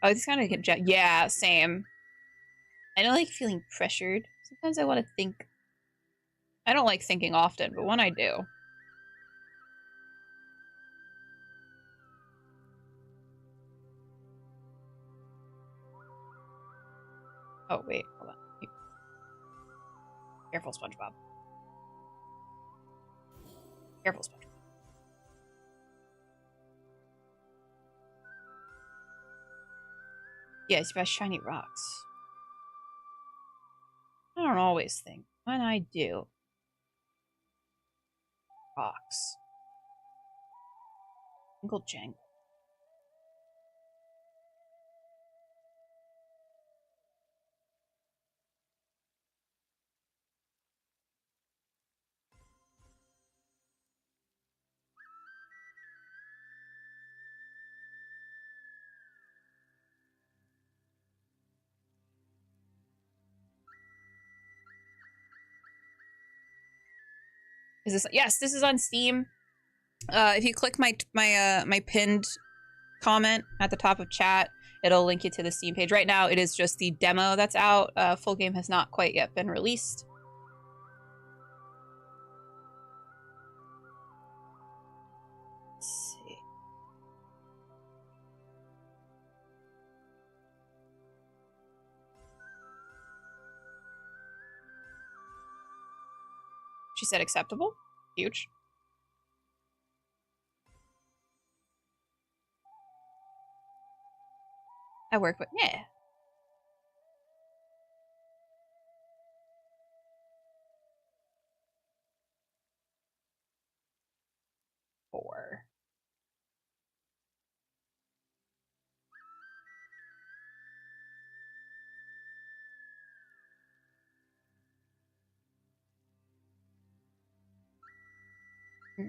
Oh, this kind of get yeah, same. I don't like feeling pressured. Sometimes I want to think. I don't like thinking often, but when I do. Oh, wait, hold on. Careful, SpongeBob. Careful, SpongeBob. Yeah, it's about shiny rocks. I don't always think. When I do. Rocks. Jingle jangle. Is this? Yes, this is on Steam. If you click my pinned comment at the top of chat, it'll link you to the Steam page. Right now, it is just the demo that's out. Full game has not quite yet been released. Let's see. She said acceptable. Huge. I work with, yeah. Four. Hmm.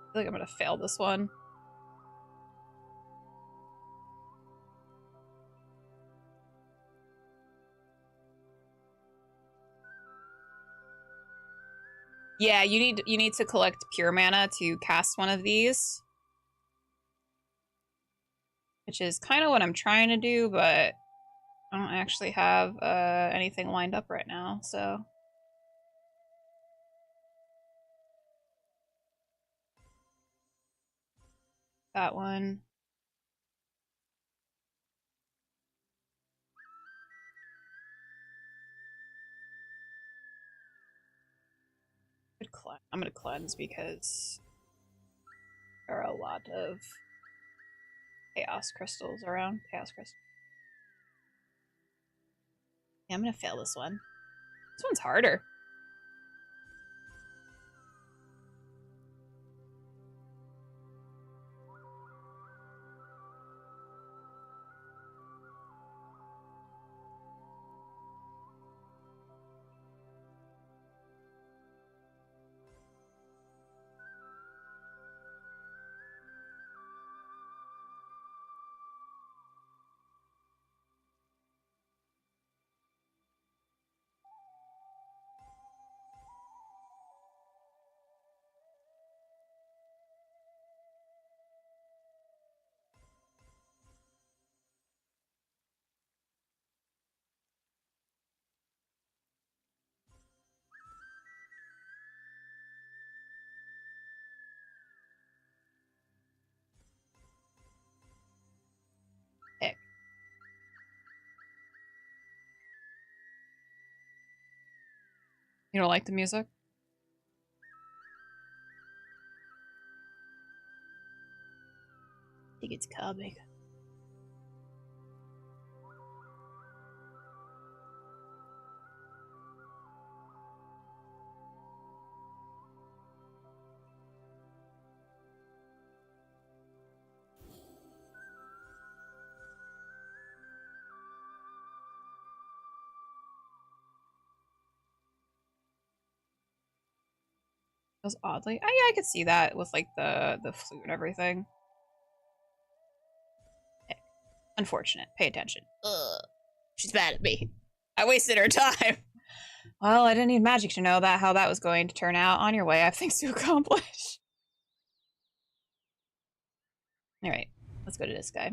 I feel like I'm gonna fail this one. Yeah, you need to collect pure mana to cast one of these. Which is kind of what I'm trying to do, but I don't actually have anything lined up right now, so. That one. I'm gonna cleanse because there are a lot of chaos crystals around. Chaos crystals. Yeah, I'm gonna fail this one. This one's harder. Heck. You don't like the music? I think it's coming. Feels oddly. Oh yeah, I could see that with like the flute and everything. Heck. Unfortunate. Pay attention. Ugh. She's mad at me. I wasted her time. Well, I didn't need magic to know that how that was going to turn out. On your way, I have things to accomplish. Alright, let's go to this guy.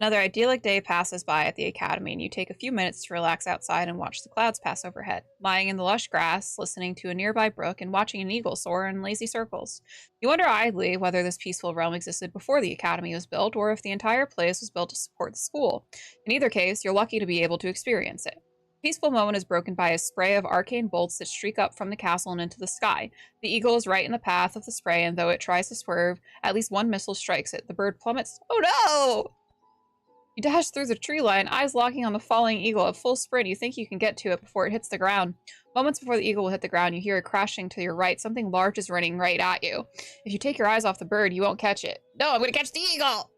Another idyllic day passes by at the academy, and you take a few minutes to relax outside and watch the clouds pass overhead. Lying in the lush grass, listening to a nearby brook, and watching an eagle soar in lazy circles. You wonder idly whether this peaceful realm existed before the academy was built, or if the entire place was built to support the school. In either case, you're lucky to be able to experience it. The peaceful moment is broken by a spray of arcane bolts that streak up from the castle and into the sky. The eagle is right in the path of the spray, and though it tries to swerve, at least one missile strikes it. The bird plummets. Oh no! You dash through the tree line, eyes locking on the falling eagle. At full sprint, you think you can get to it before it hits the ground. Moments before the eagle will hit the ground, you hear it crashing to your right. Something large is running right at you. If you take your eyes off the bird, you won't catch it. No, I'm going to catch the eagle!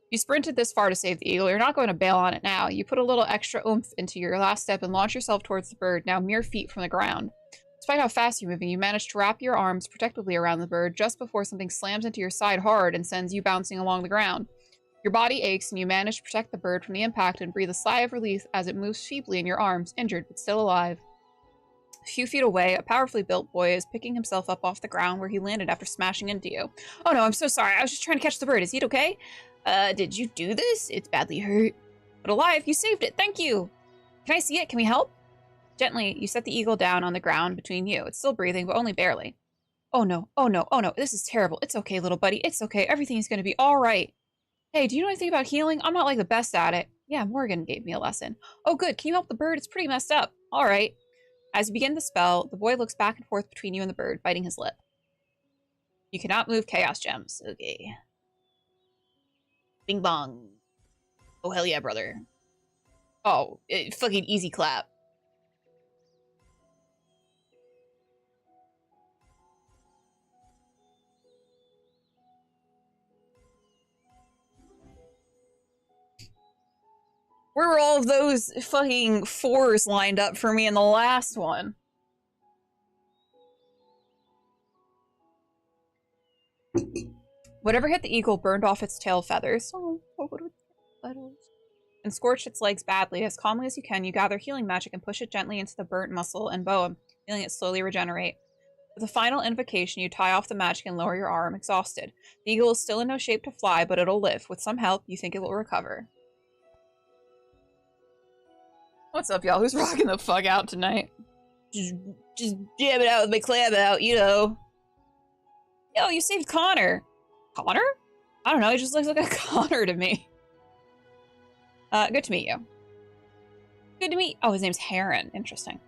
You sprinted this far to save the eagle. You're not going to bail on it now. You put a little extra oomph into your last step and launch yourself towards the bird, now mere feet from the ground. Despite how fast you're moving, you manage to wrap your arms protectively around the bird just before something slams into your side hard and sends you bouncing along the ground. Your body aches and you manage to protect the bird from the impact and breathe a sigh of relief as it moves feebly in your arms, injured but still alive. A few feet away, a powerfully built boy is picking himself up off the ground where he landed after smashing into you. Oh no, I'm so sorry. I was just trying to catch the bird. Is it okay? Did you do this? It's badly hurt. But alive, you saved it. Thank you. Can I see it? Can we help? Gently, you set the eagle down on the ground between you. It's still breathing, but only barely. Oh no, oh no, oh no. This is terrible. It's okay, little buddy. It's okay. Everything's going to be all right. Hey, do you know anything about healing? I'm not like the best at it. Yeah, Morgan gave me a lesson. Oh, good. Can you help the bird? It's pretty messed up. All right. As you begin the spell, the boy looks back and forth between you and the bird, biting his lip. You cannot move chaos gems. Okay. Bing bong. Oh, hell yeah, brother. Oh, fucking easy clap. Where were all of those fucking 4s lined up for me in the last one? Whatever hit the eagle burned off its tail feathers. Oh, what would feathers? And scorched its legs badly. As calmly as you can, you gather healing magic and push it gently into the burnt muscle and bone, feeling it slowly regenerate. With a final invocation, you tie off the magic and lower your arm, exhausted. The eagle is still in no shape to fly, but it'll live. With some help, you think it will recover. What's up, y'all? Who's rocking the fuck out tonight? Just jamming out with my clam out, you know. Yo, you saved Connor. Connor? I don't know, he just looks like a Connor to me. Good to meet you. Good to meet— oh, his name's Heron. Interesting.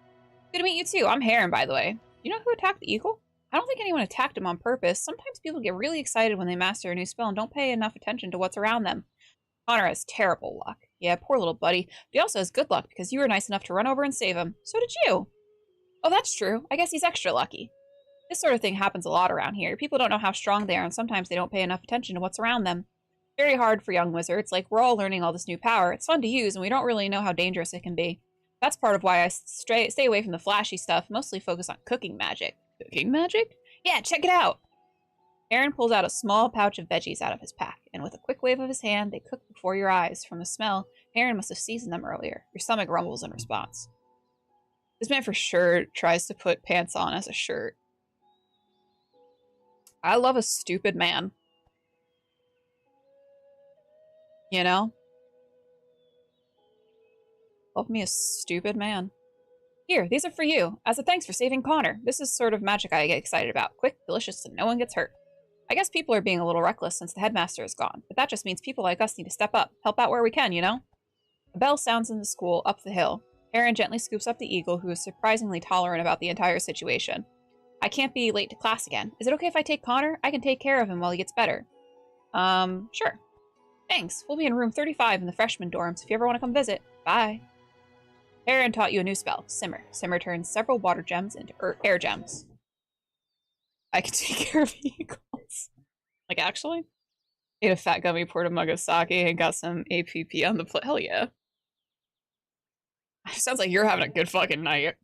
Good to meet you too. I'm Heron, by the way. You know who attacked the eagle? I don't think anyone attacked him on purpose. Sometimes people get really excited when they master a new spell and don't pay enough attention to what's around them. Connor has terrible luck. Yeah, poor little buddy. But he also has good luck because you were nice enough to run over and save him. So did you. Oh, that's true. I guess he's extra lucky. This sort of thing happens a lot around here. People don't know how strong they are, and sometimes they don't pay enough attention to what's around them. Very hard for young wizards. Like, we're all learning all this new power. It's fun to use, and we don't really know how dangerous it can be. That's part of why I stay away from the flashy stuff, mostly focus on cooking magic. Cooking magic? Yeah, check it out! Aaron pulls out a small pouch of veggies out of his pack, and with a quick wave of his hand, they cook before your eyes. From the smell, Aaron must have seasoned them earlier. Your stomach rumbles in response. This man for sure tries to put pants on as a shirt. I love a stupid man. You know? Love me a stupid man. Here, these are for you, as a thanks for saving Connor. This is sort of magic I get excited about. Quick, delicious, and no one gets hurt. I guess people are being a little reckless since the headmaster is gone, but that just means people like us need to step up, help out where we can, you know? A bell sounds in the school, up the hill. Heron gently scoops up the eagle, who is surprisingly tolerant about the entire situation. I can't be late to class again. Is it okay if I take Connor? I can take care of him while he gets better. Sure. Thanks. We'll be in room 35 in the freshman dorms if you ever want to come visit. Bye. Heron taught you a new spell, Simmer. Simmer turns several water gems into air gems. I can take care of eagles. Like, actually? Ate a fat gummy, poured a mug of sake, and got some APP on the plate. Hell yeah. Sounds like you're having a good fucking night.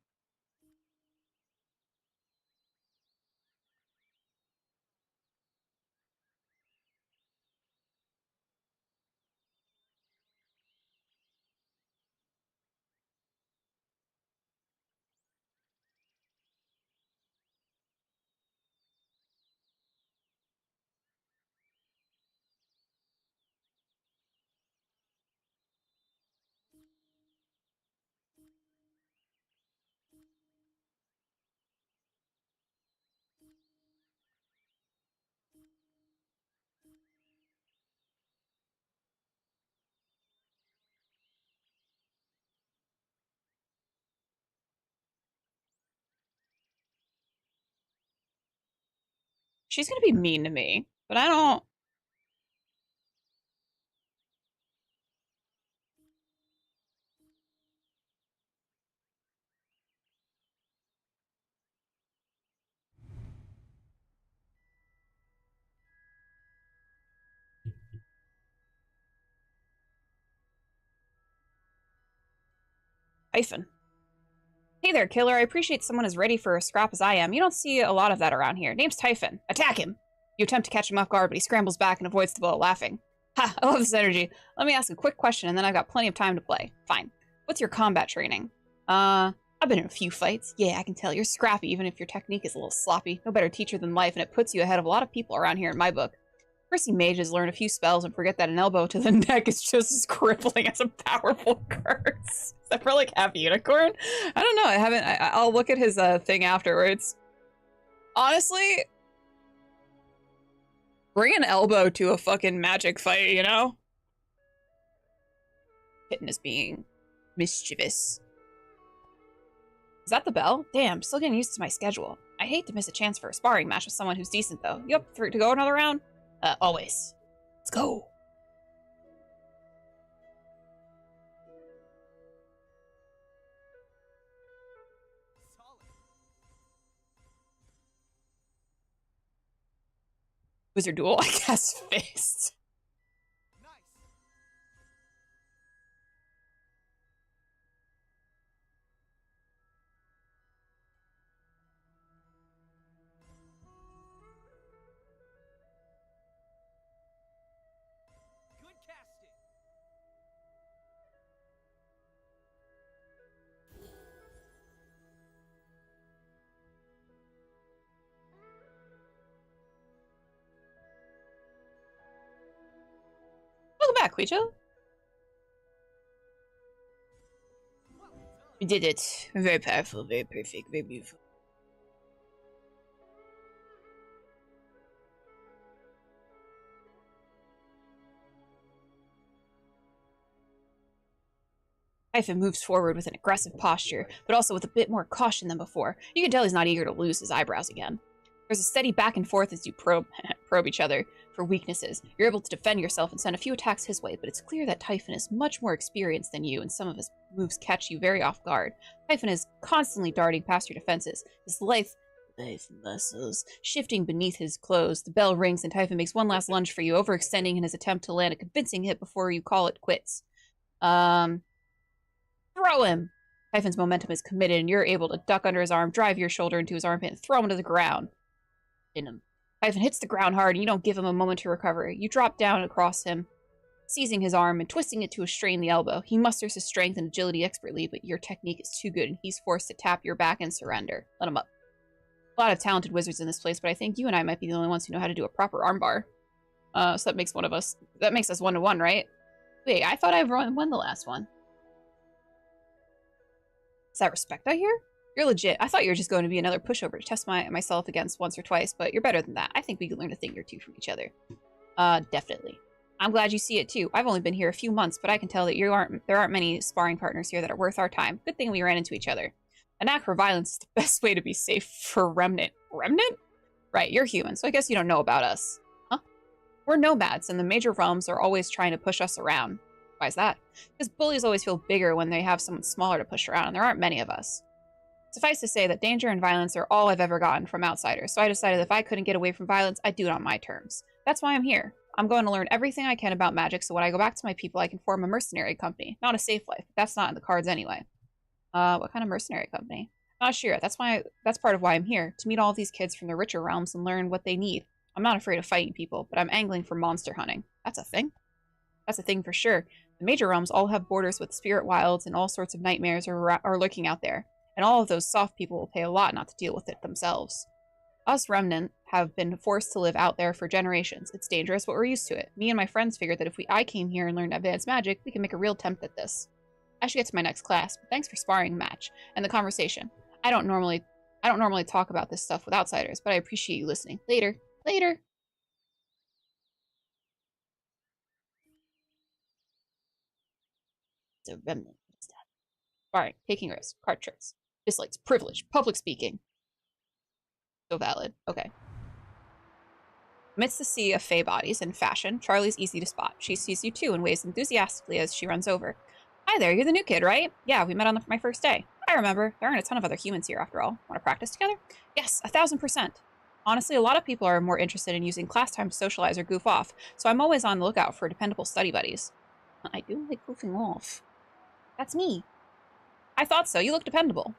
She's gonna be mean to me, but I don't. Hyphen. Hey there, killer. I appreciate someone as ready for a scrap as I am. You don't see a lot of that around here. Name's Typhon. Attack him! You attempt to catch him off guard, but he scrambles back and avoids the blow, laughing. Ha! I love this energy. Let me ask a quick question, and then I've got plenty of time to play. Fine. What's your combat training? I've been in a few fights. Yeah, I can tell you're scrappy, even if your technique is a little sloppy. No better teacher than life, and it puts you ahead of a lot of people around here in my book. Prissy mages learn a few spells and forget that an elbow to the neck is just as crippling as a powerful curse. Except for like half unicorn? I don't know. I'll look at his thing afterwards. Honestly, bring an elbow to a fucking magic fight, you know? Kitten is being mischievous. Is that the bell? Damn, still getting used to my schedule. I hate to miss a chance for a sparring match with someone who's decent, though. You up to go another round? Always. Let's go. Solid. Wizard duel, I guess, fist. Nice. Good casting. Welcome back, Queecho. Well done. We did it. Very powerful, very perfect, very beautiful. Typhon moves forward with an aggressive posture, but also with a bit more caution than before. You can tell he's not eager to lose his eyebrows again. There's a steady back and forth as you probe each other for weaknesses. You're able to defend yourself and send a few attacks his way, but it's clear that Typhon is much more experienced than you, and some of his moves catch you very off guard. Typhon is constantly darting past your defenses, his lithe muscles shifting beneath his clothes. The bell rings, and Typhon makes one last lunge for you, overextending in his attempt to land a convincing hit before you call it quits. Throw him! Typhon's momentum is committed, and you're able to duck under his arm, drive your shoulder into his armpit, and throw him to the ground. In him. Typhon hits the ground hard, and you don't give him a moment to recover. You drop down across him, seizing his arm and twisting it to strain the elbow. He musters his strength and agility expertly, but your technique is too good, and he's forced to tap your back and surrender. Let him up. A lot of talented wizards in this place, but I think you and I might be the only ones who know how to do a proper armbar. So that makes us 1-1, right? Wait, I thought I won the last one. Is that respect I hear? You're legit. I thought you were just going to be another pushover to test myself against once or twice, but you're better than that. I think we can learn a thing or two from each other. Definitely. I'm glad you see it too. I've only been here a few months, but I can tell that there aren't many sparring partners here that are worth our time. Good thing we ran into each other. A knack for violence is the best way to be safe for Remnant. Remnant? Right, you're human, so I guess you don't know about us. Huh? We're nomads, and the major realms are always trying to push us around. Why is that? Because bullies always feel bigger when they have someone smaller to push around, and there aren't many of us. Suffice to say that danger and violence are all I've ever gotten from outsiders, so I decided if I couldn't get away from violence, I'd do it on my terms. That's why I'm here. I'm going to learn everything I can about magic, so when I go back to my people, I can form a mercenary company. Not a safe life, but that's not in the cards anyway. What kind of mercenary company? Not sure. That's part of why I'm here, to meet all of these kids from the richer realms and learn what they need. I'm not afraid of fighting people, but I'm angling for monster hunting. That's a thing? That's a thing for sure. The major realms all have borders with spirit wilds, and all sorts of nightmares are lurking out there. And all of those soft people will pay a lot not to deal with it themselves. Us Remnant have been forced to live out there for generations. It's dangerous, but we're used to it. Me and my friends figured that if I came here and learned advanced magic, we can make a real attempt at this. I should get to my next class, but thanks for sparring match and the conversation. I don't normally talk about this stuff with outsiders, but I appreciate you listening. Later. Later. It's a Remnant. What's that? Sparring, taking risks, card tricks, dislikes, privilege, public speaking. So valid. Okay. Amidst the sea of fey bodies and fashion, Charlie's easy to spot. She sees you too and waves enthusiastically as she runs over. Hi there, you're the new kid, right? Yeah, we met on my first day. I remember. There aren't a ton of other humans here after all. Want to practice together? Yes, 1000%. Honestly, a lot of people are more interested in using class time to socialize or goof off, so I'm always on the lookout for dependable study buddies. I do like goofing off. That's me. I thought so. You look dependable.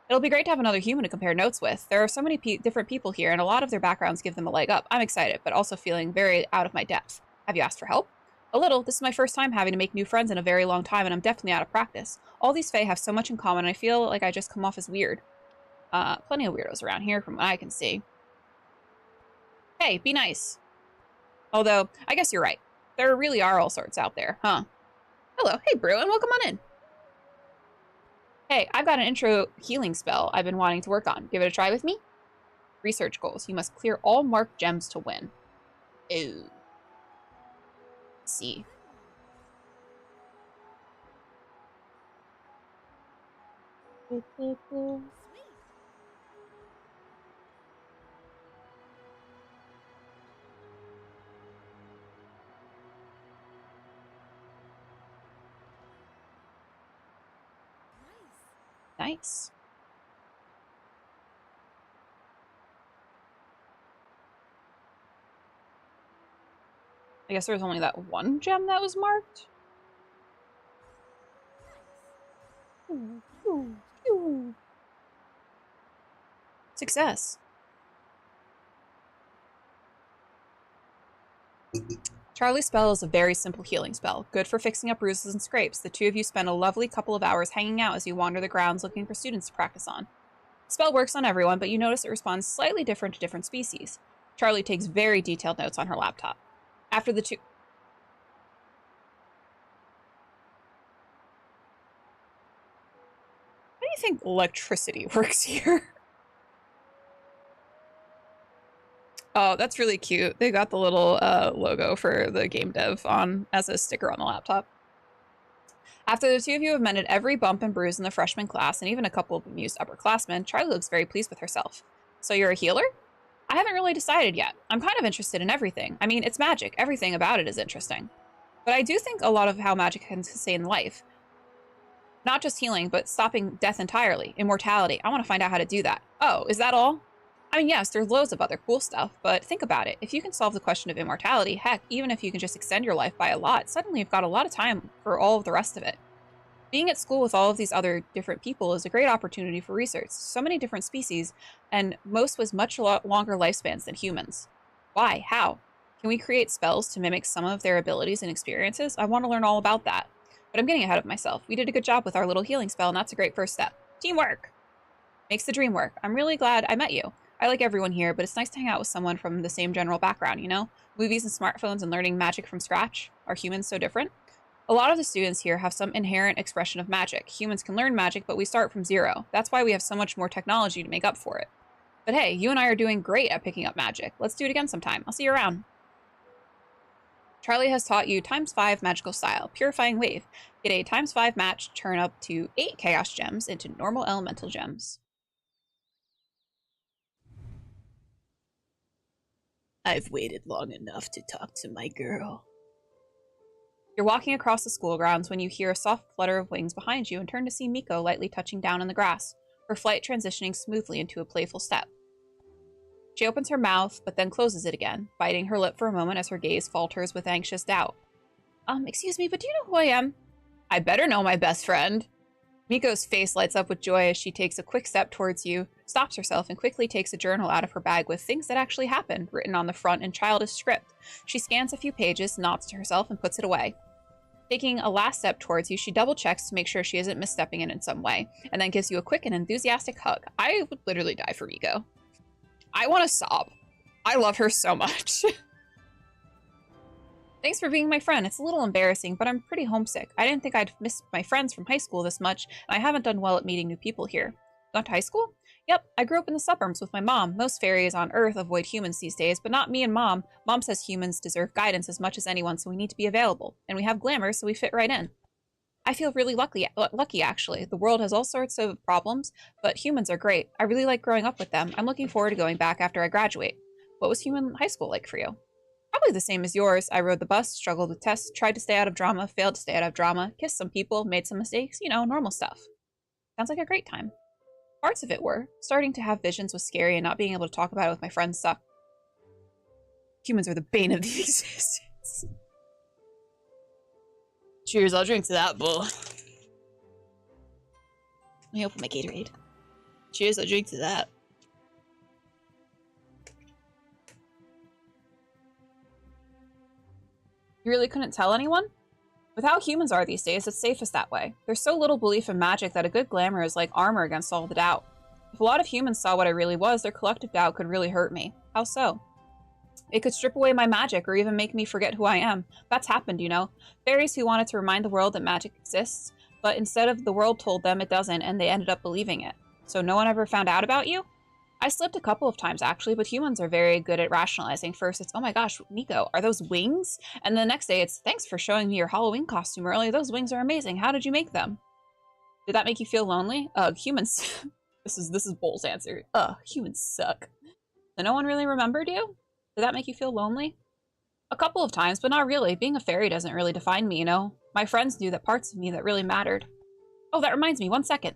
It'll be great to have another human to compare notes with. There are so many different people here, and a lot of their backgrounds give them a leg up. I'm excited, but also feeling very out of my depth. Have you asked for help? A little. This is my first time having to make new friends in a very long time, and I'm definitely out of practice. All these Fae have so much in common, and I feel like I just come off as weird. Plenty of weirdos around here from what I can see. Hey, be nice. Although, I guess you're right. There really are all sorts out there, huh? Hello. Hey, Bruin. Welcome on in. Hey, I've got an intro healing spell I've been wanting to work on. Give it a try with me? Research goals. You must clear all marked gems to win. Ew. Let's see. Sweet. Nice. Nice. I guess there was only that one gem that was marked. Success. Charlie's spell is a very simple healing spell, good for fixing up bruises and scrapes. The two of you spend a lovely couple of hours hanging out as you wander the grounds looking for students to practice on. The spell works on everyone, but you notice it responds slightly different to different species. Charlie takes very detailed notes on her laptop. After the two... How do you think electricity works here? Oh, that's really cute. They got the little logo for the game dev on as a sticker on the laptop. After the two of you have mended every bump and bruise in the freshman class and even a couple of amused upperclassmen, Charlie looks very pleased with herself. So you're a healer? I haven't really decided yet. I'm kind of interested in everything. I mean, it's magic. Everything about it is interesting. But I do think a lot of how magic can sustain life. Not just healing, but stopping death entirely. Immortality. I want to find out how to do that. Oh, is that all? I mean, yes, there's loads of other cool stuff, but think about it. If you can solve the question of immortality, heck, even if you can just extend your life by a lot, suddenly you've got a lot of time for all of the rest of it. Being at school with all of these other different people is a great opportunity for research. So many different species, and most with much longer lifespans than humans. Why? How? Can we create spells to mimic some of their abilities and experiences? I want to learn all about that. But I'm getting ahead of myself. We did a good job with our little healing spell, and that's a great first step. Teamwork! Makes the dream work. I'm really glad I met you. I like everyone here, but it's nice to hang out with someone from the same general background, you know? Movies and smartphones and learning magic from scratch. Are humans so different? A lot of the students here have some inherent expression of magic. Humans can learn magic, but we start from zero. That's why we have so much more technology to make up for it. But hey, you and I are doing great at picking up magic. Let's do it again sometime. I'll see you around. Charlie has taught you ×5 magical style, purifying wave. Get a ×5 match, turn up to 8 chaos gems into normal elemental gems. I've waited long enough to talk to my girl. You're walking across the school grounds when you hear a soft flutter of wings behind you and turn to see Miko lightly touching down in the grass, her flight transitioning smoothly into a playful step. She opens her mouth, but then closes it again, biting her lip for a moment as her gaze falters with anxious doubt. Excuse me, but do you know who I am? I better know, my best friend. Miko's face lights up with joy as she takes a quick step towards you, stops herself, and quickly takes a journal out of her bag with things that actually happened written on the front in childish script. She scans a few pages, nods to herself, and puts it away. Taking a last step towards you, she double-checks to make sure she isn't misstepping in some way, and then gives you a quick and enthusiastic hug. I would literally die for Miko. I want to sob. I love her so much. Thanks for being my friend. It's a little embarrassing, but I'm pretty homesick. I didn't think I'd miss my friends from high school this much, and I haven't done well at meeting new people here. Gone to high school? Yep, I grew up in the suburbs with my mom. Most fairies on Earth avoid humans these days, but not me and Mom. Mom says humans deserve guidance as much as anyone, so we need to be available. And we have glamour, so we fit right in. I feel really lucky actually. The world has all sorts of problems, but humans are great. I really like growing up with them. I'm looking forward to going back after I graduate. What was human high school like for you? Probably the same as yours. I rode the bus, struggled with tests, tried to stay out of drama, failed to stay out of drama, kissed some people, made some mistakes, you know, normal stuff. Sounds like a great time. Parts of it were. Starting to have visions was scary, and not being able to talk about it with my friends sucked. Humans are the bane of the existence. Cheers, I'll drink to that, bull. Let me open my Gatorade. Cheers, I drink to that. You really couldn't tell anyone? With how humans are these days, it's safest that way. There's so little belief in magic that a good glamour is like armor against all the doubt. If a lot of humans saw what I really was, their collective doubt could really hurt me. How so? It could strip away my magic or even make me forget who I am. That's happened, you know. Fairies who wanted to remind the world that magic exists, but instead of the world told them it doesn't, and they ended up believing it. So no one ever found out about you? I slipped a couple of times, actually, but humans are very good at rationalizing. First, it's, oh my gosh, Miko, are those wings? And the next day, it's, thanks for showing me your Halloween costume earlier. Those wings are amazing. How did you make them? Did that make you feel lonely? Humans... this is Bull's answer. Humans suck. So no one really remembered you? Did that make you feel lonely? A couple of times, but not really. Being a fairy doesn't really define me, you know? My friends knew that parts of me that really mattered. Oh, that reminds me, 1 second.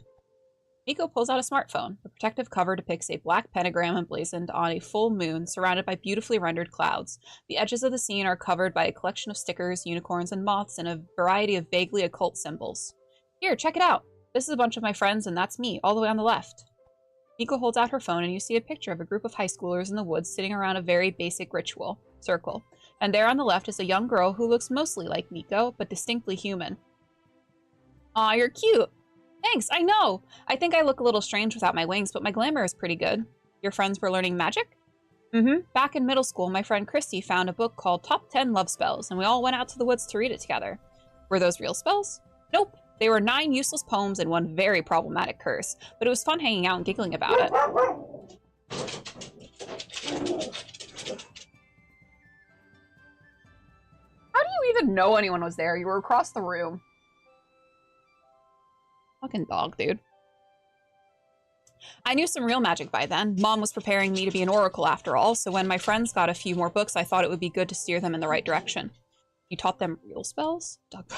Miko pulls out a smartphone. The protective cover depicts a black pentagram emblazoned on a full moon surrounded by beautifully rendered clouds. The edges of the scene are covered by a collection of stickers, unicorns, and moths, and a variety of vaguely occult symbols. Here, check it out. This is a bunch of my friends, and that's me, all the way on the left. Miko holds out her phone, and you see a picture of a group of high schoolers in the woods sitting around a very basic ritual circle. And there on the left is a young girl who looks mostly like Miko, but distinctly human. Aw, you're cute. Thanks, I know. I think I look a little strange without my wings, but my glamour is pretty good. Your friends were learning magic? Mm-hmm. Back in middle school, my friend Christy found a book called Top 10 Love Spells, and we all went out to the woods to read it together. Were those real spells? Nope. They were 9 useless poems and 1 very problematic curse, but it was fun hanging out and giggling about it. How do you even know anyone was there? You were across the room. Fucking dog, dude. I knew some real magic by then. Mom was preparing me to be an oracle after all, so when my friends got a few more books, I thought it would be good to steer them in the right direction. You taught them real spells? Dog.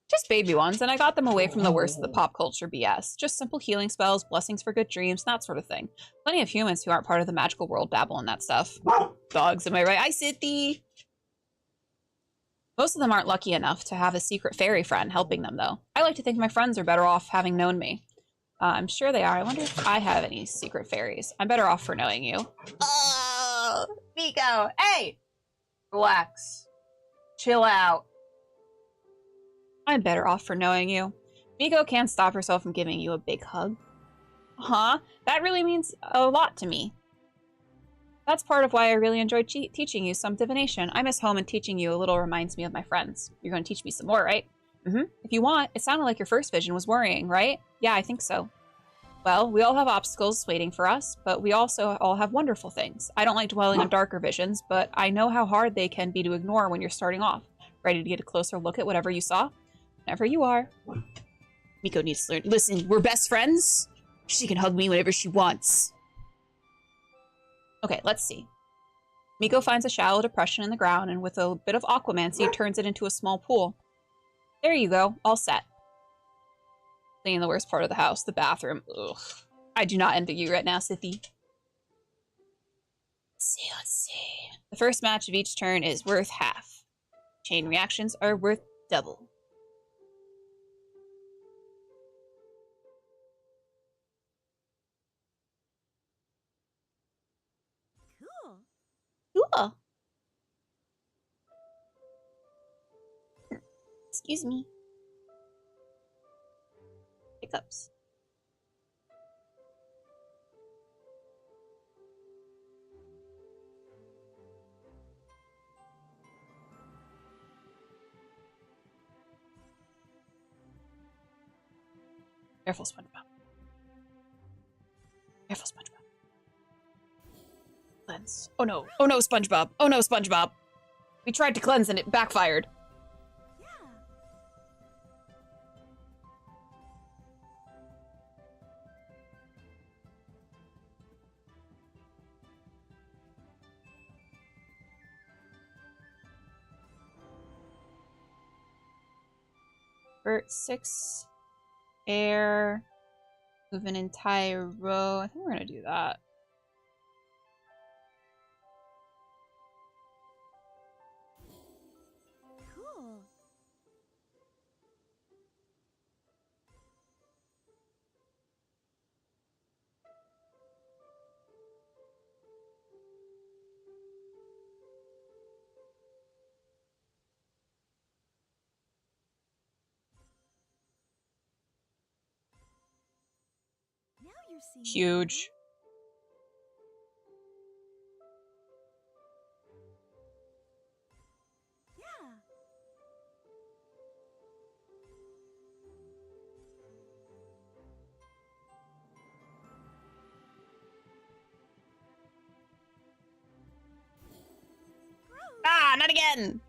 Just baby ones, and I got them away from the worst of the pop culture BS. Just simple healing spells, blessings for good dreams, that sort of thing. Plenty of humans who aren't part of the magical world dabble in that stuff. Dogs, am I right? I sit thee. Most of them aren't lucky enough to have a secret fairy friend helping them, though. I like to think my friends are better off having known me. I'm sure they are. I wonder if I have any secret fairies. I'm better off for knowing you. Oh, Miko, hey! Relax. Chill out. I'm better off for knowing you. Miko can't stop herself from giving you a big hug. Huh? That really means a lot to me. That's part of why I really enjoyed teaching you some divination. I miss home, and teaching you a little reminds me of my friends. You're going to teach me some more, right? Mm-hmm. If you want. It sounded like your first vision was worrying, right? Yeah, I think so. Well, we all have obstacles waiting for us, but we also all have wonderful things. I don't like dwelling on darker visions, but I know how hard they can be to ignore when you're starting off. Ready to get a closer look at whatever you saw? Whenever you are. Miko needs to learn. Listen, we're best friends. She can hug me whenever she wants. Okay, let's see. Miko finds a shallow depression in the ground, and with a bit of aquamancy, turns it into a small pool. There you go, all set. Cleaning the worst part of the house, the bathroom. Ugh. I do not envy you right now, Sithy. Let's see. The first match of each turn is worth half. Chain reactions are worth double. Cool. Excuse me. Hiccups. Careful, SpongeBob. Careful, SpongeBob. Cleanse. Oh no. Oh no, SpongeBob. Oh no, SpongeBob. We tried to cleanse and it backfired. Vert 6. Air. Move an entire row. I think we're gonna do that. Cool. you're seeing Huge. Yeah. Ah, not again!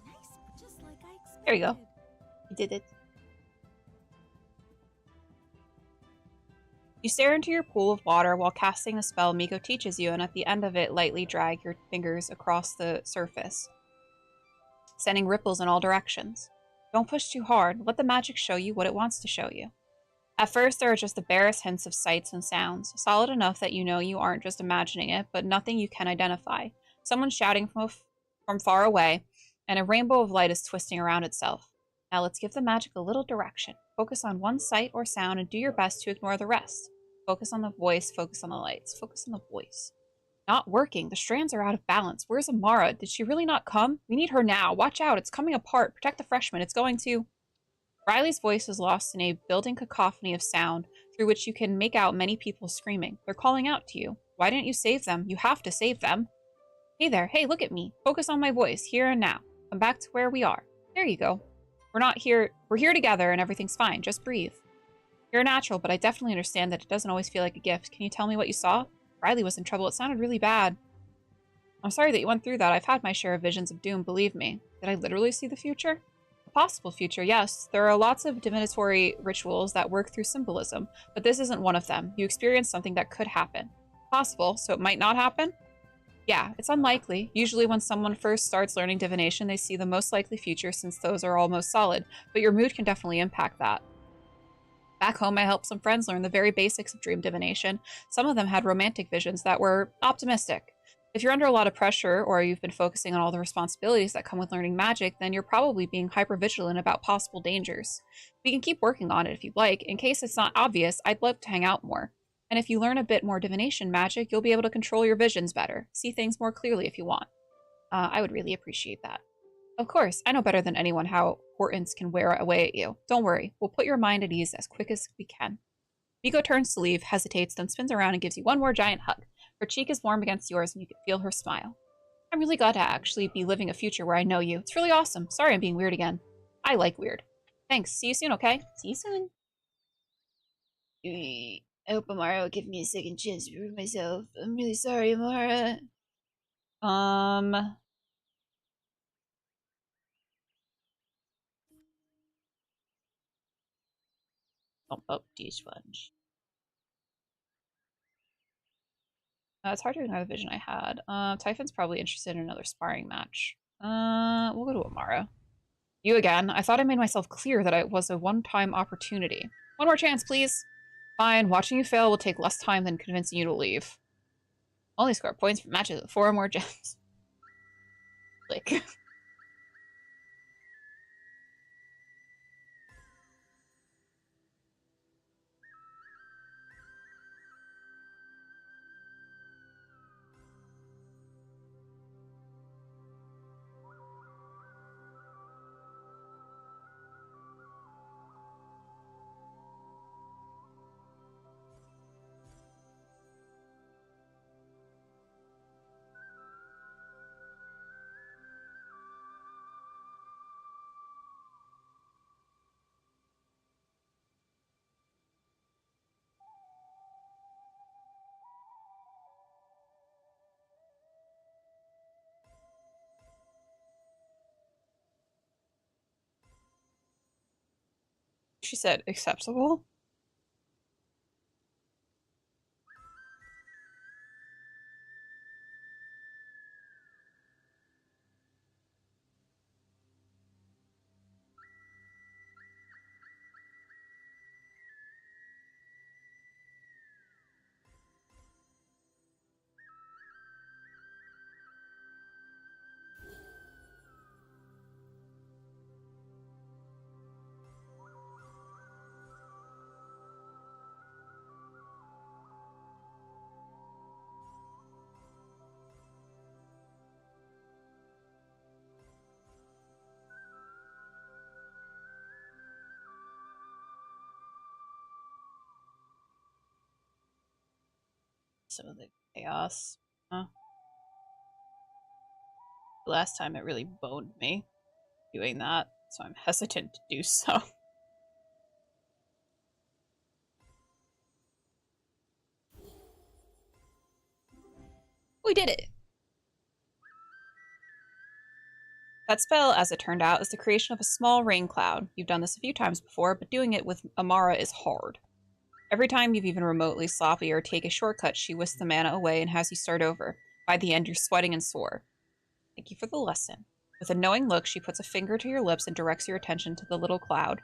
Nice, but just like I expected. There you go. You did it. You stare into your pool of water while casting a spell Miko teaches you, and at the end of it, lightly drag your fingers across the surface, sending ripples in all directions. Don't push too hard. Let the magic show you what it wants to show you. At first, there are just the barest hints of sights and sounds, solid enough that you know you aren't just imagining it, but nothing you can identify. Someone shouting from far away, and a rainbow of light is twisting around itself. Now let's give the magic a little direction. Focus on one sight or sound and do your best to ignore the rest. Focus on the voice, focus on the lights, focus on the voice. Not working. The strands are out of balance. Where's Amara? Did she really not come? We need her now. Watch out. It's coming apart. Protect the freshman. It's going to... Riley's voice is lost in a building cacophony of sound through which you can make out many people screaming. They're calling out to you. Why didn't you save them? You have to save them. Hey there. Hey, look at me. Focus on my voice, here and now. Come back to where we are. There you go. We're here together and everything's fine. Just breathe. You're natural, but I definitely understand that it doesn't always feel like a gift. Can you tell me what you saw? Riley was in trouble. It sounded really bad. I'm sorry that you went through that. I've had my share of visions of doom, believe me. Did I literally see the future? A possible future, yes. There are lots of divinatory rituals that work through symbolism, but this isn't one of them. You experienced something that could happen. Possible, so it might not happen? Yeah, it's unlikely. Usually when someone first starts learning divination, they see the most likely future since those are all most solid, but your mood can definitely impact that. Back home, I helped some friends learn the very basics of dream divination. Some of them had romantic visions that were optimistic. If you're under a lot of pressure, or you've been focusing on all the responsibilities that come with learning magic, then you're probably being hypervigilant about possible dangers. We can keep working on it if you'd like. In case it's not obvious, I'd love to hang out more. And if you learn a bit more divination magic, you'll be able to control your visions better, see things more clearly if you want. I would really appreciate that. Of course, I know better than anyone how Hortense can wear away at you. Don't worry, we'll put your mind at ease as quick as we can. Miko turns to leave, hesitates, then spins around and gives you one more giant hug. Her cheek is warm against yours and you can feel her smile. I'm really glad to actually be living a future where I know you. It's really awesome. Sorry I'm being weird again. I like weird. Thanks. See you soon, okay? See you soon. I hope Amara will give me a second chance to prove myself. I'm really sorry, Amara. Bump up D-Sponge. It's hard to ignore the vision I had. Typhon's probably interested in another sparring match. We'll go to Amara. You again. I thought I made myself clear that it was a one-time opportunity. One more chance, please. Fine, watching you fail will take less time than convincing you to leave. Only score points for matches with 4 or more gems. Like... She said, acceptable? Some of the chaos. Huh. Last time it really boned me doing that, so I'm hesitant to do so. We did it! That spell, as it turned out, is the creation of a small rain cloud. You've done this a few times before, but doing it with Amara is hard. Every time you've even remotely sloppy or take a shortcut, she whisks the mana away and has you start over. By the end, you're sweating and sore. Thank you for the lesson. With a knowing look, she puts a finger to your lips and directs your attention to the little cloud.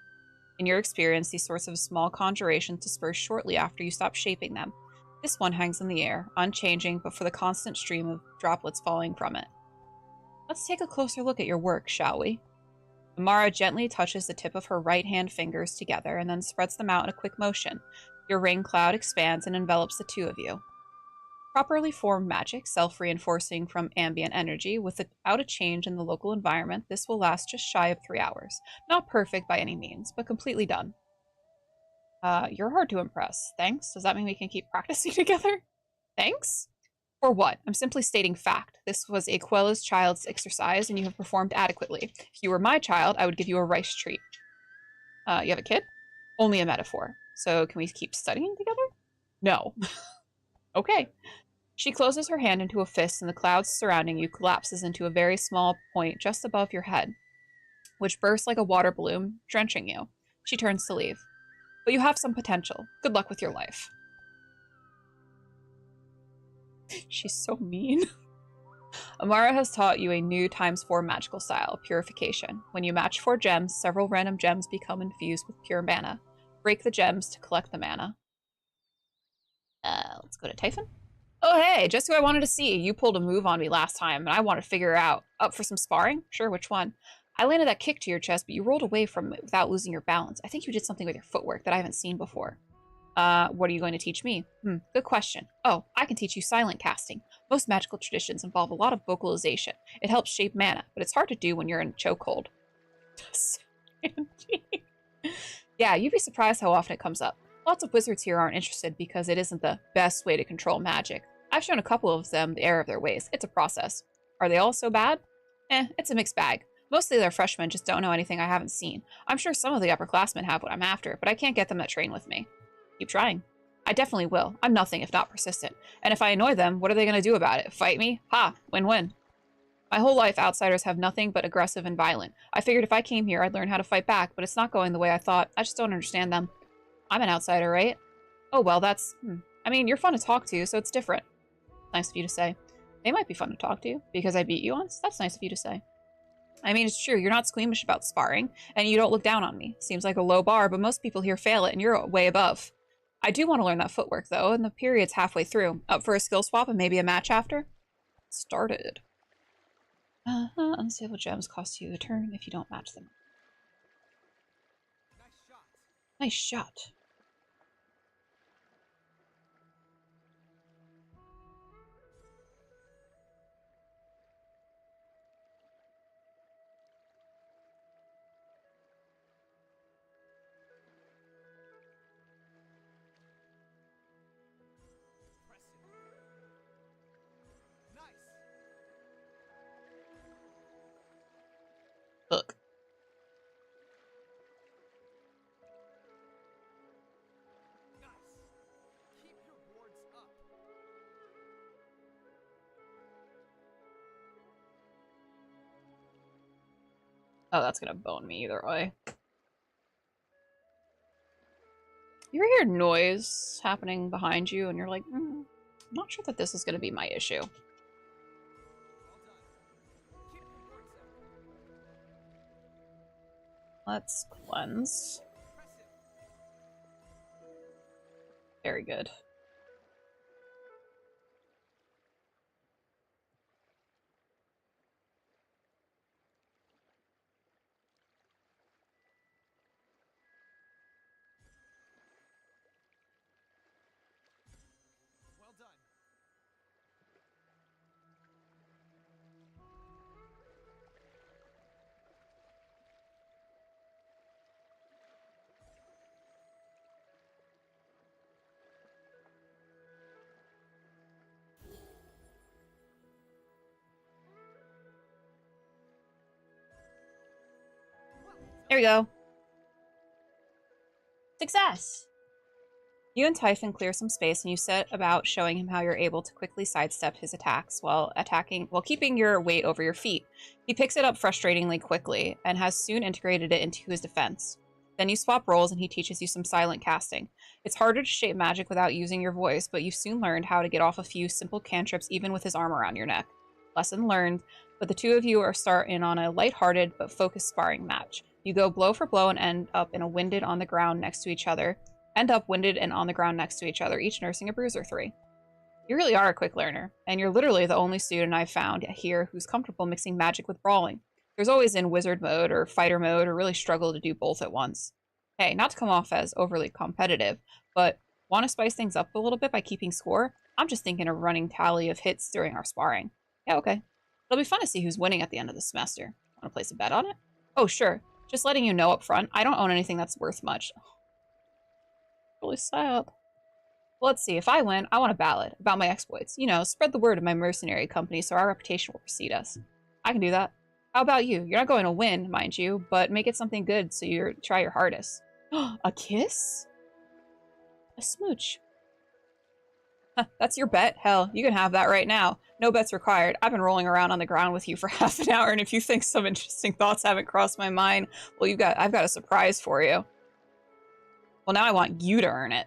In your experience, these sorts of small conjurations disperse shortly after you stop shaping them. This one hangs in the air, unchanging, but for the constant stream of droplets falling from it. Let's take a closer look at your work, shall we? Amara gently touches the tip of her right hand fingers together and then spreads them out in a quick motion. Your rain cloud expands and envelops the two of you. Properly formed magic, self-reinforcing from ambient energy, without a change in the local environment, this will last just shy of 3 hours. Not perfect by any means, but completely done. You're hard to impress. Thanks? Does that mean we can keep practicing together? Thanks? For what? I'm simply stating fact. This was a Quella's child's exercise, and you have performed adequately. If you were my child, I would give you a rice treat. You have a kid? Only a metaphor. So can we keep studying together? No. Okay. She closes her hand into a fist, and the cloud surrounding you collapses into a very small point just above your head, which bursts like a water balloon, drenching you. She turns to leave. But you have some potential. Good luck with your life. She's so mean. Amara has taught you a new ×4 magical style, Purification. When you match 4 gems, several random gems become infused with pure mana. Break the gems to collect the mana. Let's go to Typhon. Oh hey, just who I wanted to see. You pulled a move on me last time, and I want to figure out. Up for some sparring? Sure, which one? I landed that kick to your chest, but you rolled away from it without losing your balance. I think you did something with your footwork that I haven't seen before. What are you going to teach me? Good question. Oh, I can teach you silent casting. Most magical traditions involve a lot of vocalization. It helps shape mana, but it's hard to do when you're in a chokehold. Yeah, you'd be surprised how often it comes up. Lots of wizards here aren't interested because it isn't the best way to control magic. I've shown a couple of them the error of their ways. It's a process. Are they all so bad? It's a mixed bag. Mostly they're freshmen just don't know anything I haven't seen. I'm sure some of the upperclassmen have what I'm after, but I can't get them to train with me. Keep trying. I definitely will. I'm nothing if not persistent. And if I annoy them, what are they going to do about it? Fight me? Ha! Win-win. My whole life, outsiders have nothing but aggressive and violent. I figured if I came here, I'd learn how to fight back, but it's not going the way I thought. I just don't understand them. I'm an outsider, right? Oh, well, that's... I mean, you're fun to talk to, so it's different. Nice of you to say. They might be fun to talk to, because I beat you once. That's nice of you to say. I mean, it's true, you're not squeamish about sparring, and you don't look down on me. Seems like a low bar, but most people here fail it, and you're way above. I do want to learn that footwork, though, and the period's halfway through. Up for a skill swap and maybe a match after? Started. Unstable gems cost you a turn if you don't match them. Nice shot. Nice shot. Impressive. Nice. Look. Nice. Keep your wards up. Oh, that's gonna bone me either way. You ever hear noise happening behind you and you're like, I'm not sure that this is gonna be my issue. Well done. Keep your wards up. Let's cleanse. Impressive. Very good. Well done. There we go. Success! You and Typhon clear some space and you set about showing him how you're able to quickly sidestep his attacks while keeping your weight over your feet. He picks it up frustratingly quickly and has soon integrated it into his defense. Then you swap roles and he teaches you some silent casting. It's harder to shape magic without using your voice, but you've soon learned how to get off a few simple cantrips even with his arm around your neck. Lesson learned, but the two of you are starting on a lighthearted but focused sparring match. You go blow for blow and end up winded and on the ground next to each other, each nursing a bruise or three. You really are a quick learner, and you're literally the only student I've found here who's comfortable mixing magic with brawling. There's always in wizard mode or fighter mode or really struggle to do both at once. Hey, not to come off as overly competitive, but want to spice things up a little bit by keeping score? I'm just thinking of running tally of hits during our sparring. Yeah, okay. It'll be fun to see who's winning at the end of the semester. Want to place a bet on it? Oh, sure. Just letting you know up front, I don't own anything that's worth much. Really sad. Well, let's see. If I win, I want a ballad about my exploits. You know, spread the word of my mercenary company so our reputation will precede us. I can do that. How about you? You're not going to win, mind you, but make it something good so you try your hardest. A kiss? A smooch. That's your bet? Hell, you can have that right now. No bets required. I've been rolling around on the ground with you for half an hour, and if you think some interesting thoughts haven't crossed my mind, well, I've got a surprise for you. Well, now I want you to earn it.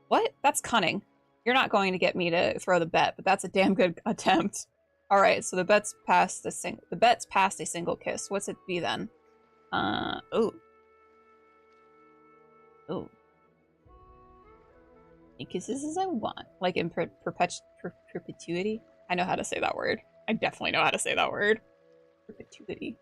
What? That's cunning. You're not going to get me to throw the bet, but that's a damn good attempt. All right, so the bet's past a single kiss. What's it be then? Oh. Any kisses as I want, like in perpetuity. I know how to say that word. I definitely know how to say that word. Perpetuity.